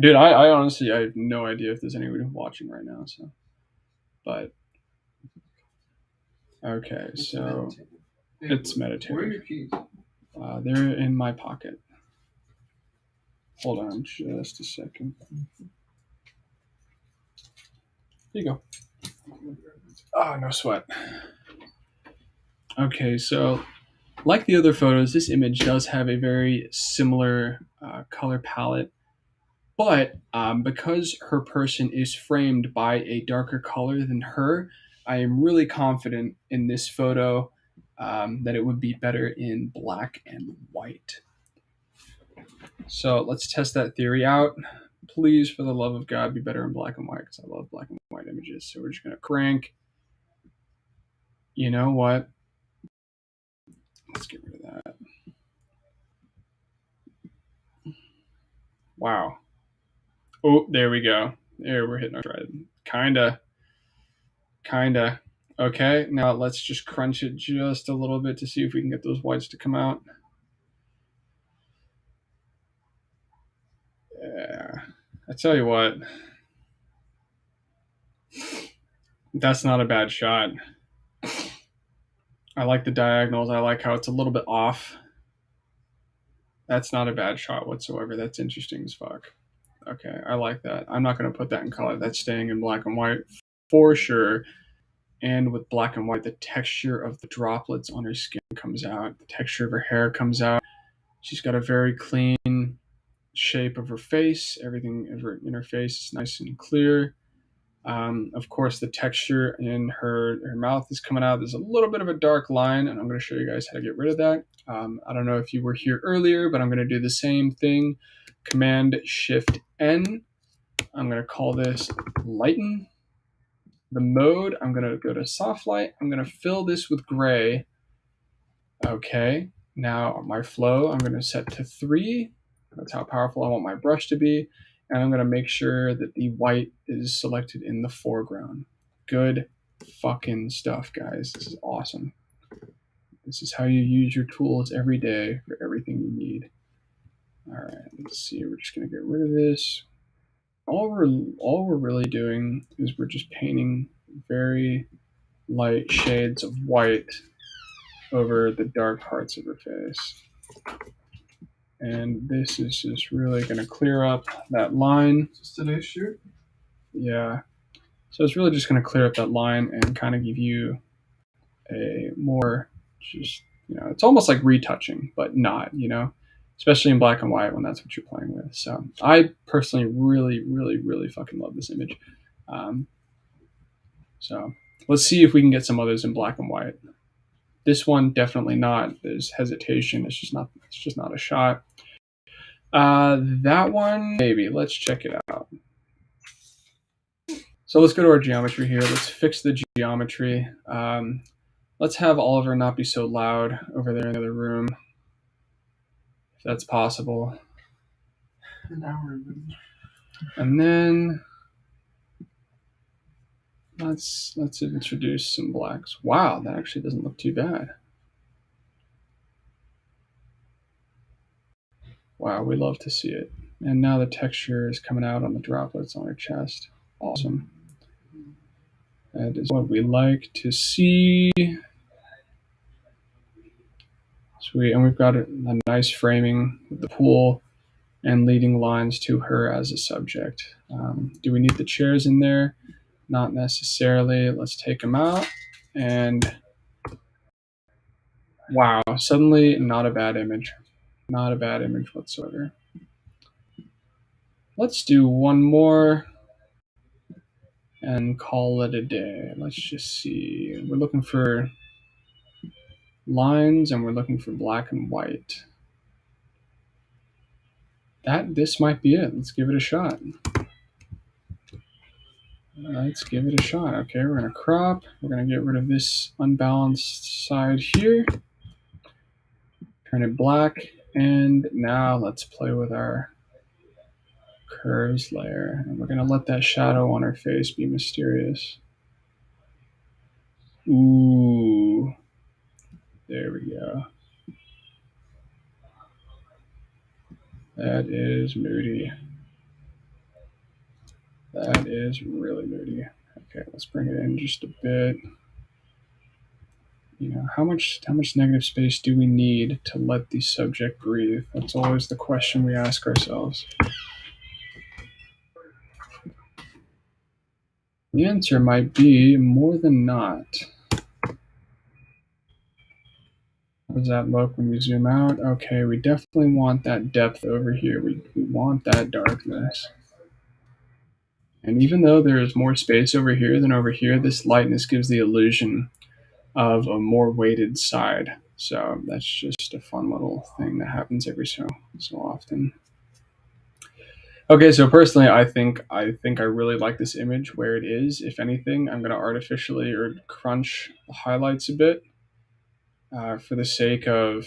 Dude, I honestly, I have no idea if there's anybody watching right now, so. But, okay, so it's meditative. Where are your keys? They're in my pocket. Hold on just a second. Here you go. Ah, no sweat. Okay, so like the other photos, this image does have a very similar color palette, but because her person is framed by a darker color than her, I am really confident in this photo that it would be better in black and white. So let's test that theory out. Please, for the love of God, be better in black and white, because I love black and white images. So we're just going to crank. You know what? Let's get rid of that. Wow. Oh, there we go. There, we're hitting our stride. Kinda. Okay, now let's just crunch it just a little bit to see if we can get those whites to come out. Yeah. I tell you what. That's not a bad shot. I like the diagonals. I like how it's a little bit off. That's not a bad shot whatsoever. That's interesting as fuck. Okay, I like that. I'm not going to put that in color. That's staying in black and white for sure. And with black and white, the texture of the droplets on her skin comes out. The texture of her hair comes out. She's got a very clean shape of her face. Everything in her face is nice and clear. Of course, the texture in her mouth is coming out. There's a little bit of a dark line, and I'm going to show you guys how to get rid of that. I don't know if you were here earlier, but I'm going to do the same thing. Command-Shift-N. I'm going to call this lighten. The mode, I'm going to go to soft light. I'm going to fill this with gray. Okay, now my flow, I'm going to set to 3. That's how powerful I want my brush to be. And I'm going to make sure that the white is selected in the foreground. Good fucking stuff, guys. This is awesome. This is how you use your tools every day for everything you need. All right, let's see. We're just going to get rid of this. All we're really doing is we're just painting very light shades of white over the dark parts of her face. And this is just really going to clear up that line. Is this today's shoot? Yeah. So it's really just going to clear up that line and kind of give you a more just, it's almost like retouching, but not, especially in black and white when that's what you're playing with. So I personally really, really, really fucking love this image. So let's see if we can get some others in black and white. This one, definitely not. There's hesitation. It's just not a shot. That one, maybe. Let's check it out. So let's go to our geometry here. Let's fix the geometry. Let's have Oliver not be so loud over there in the other room, if that's possible. And then let's introduce some blacks. Wow, that actually doesn't look too bad. Wow, we love to see it. And now the texture is coming out on the droplets on her chest. Awesome. That is what we like to see. Sweet. And we've got a nice framing with the pool and leading lines to her as a subject. Do we need the chairs in there? Not necessarily. Let's take them out. And wow, suddenly not a bad image. Not a bad image whatsoever. Let's do one more and call it a day. Let's just see. We're looking for lines and we're looking for black and white. This might be it. Let's give it a shot. Let's give it a shot. Okay, we're going to crop. We're going to get rid of this unbalanced side here. Turn it black. And now let's play with our curves layer. And we're going to let that shadow on her face be mysterious. Ooh. There we go. That is moody. That is really moody. Okay, let's bring it in just a bit. How much negative space do we need to let the subject breathe? That's always the question we ask ourselves. The answer might be more than not. How does that look when we zoom out? Okay, we definitely want that depth over here. We want that darkness. And even though there's more space over here than over here, this lightness gives the illusion of a more weighted side. So that's just a fun little thing that happens every so often. Okay, so personally, I think I really like this image where it is. If anything, I'm going to artificially or crunch the highlights a bit for the sake of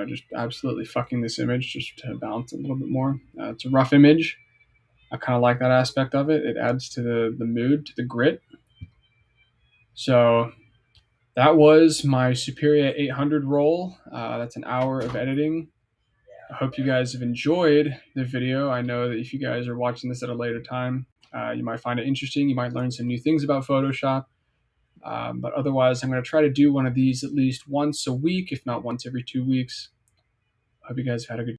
just absolutely fucking this image, just to balance it a little bit more. It's a rough image. I kind of like that aspect of it. It adds to the mood, to the grit. So that was my Superia 800 roll. That's an hour of editing. I hope you guys have enjoyed the video. I know that if you guys are watching this at a later time, you might find it interesting. You might learn some new things about Photoshop. But otherwise, I'm going to try to do one of these at least once a week, if not once every 2 weeks. I hope you guys have had a good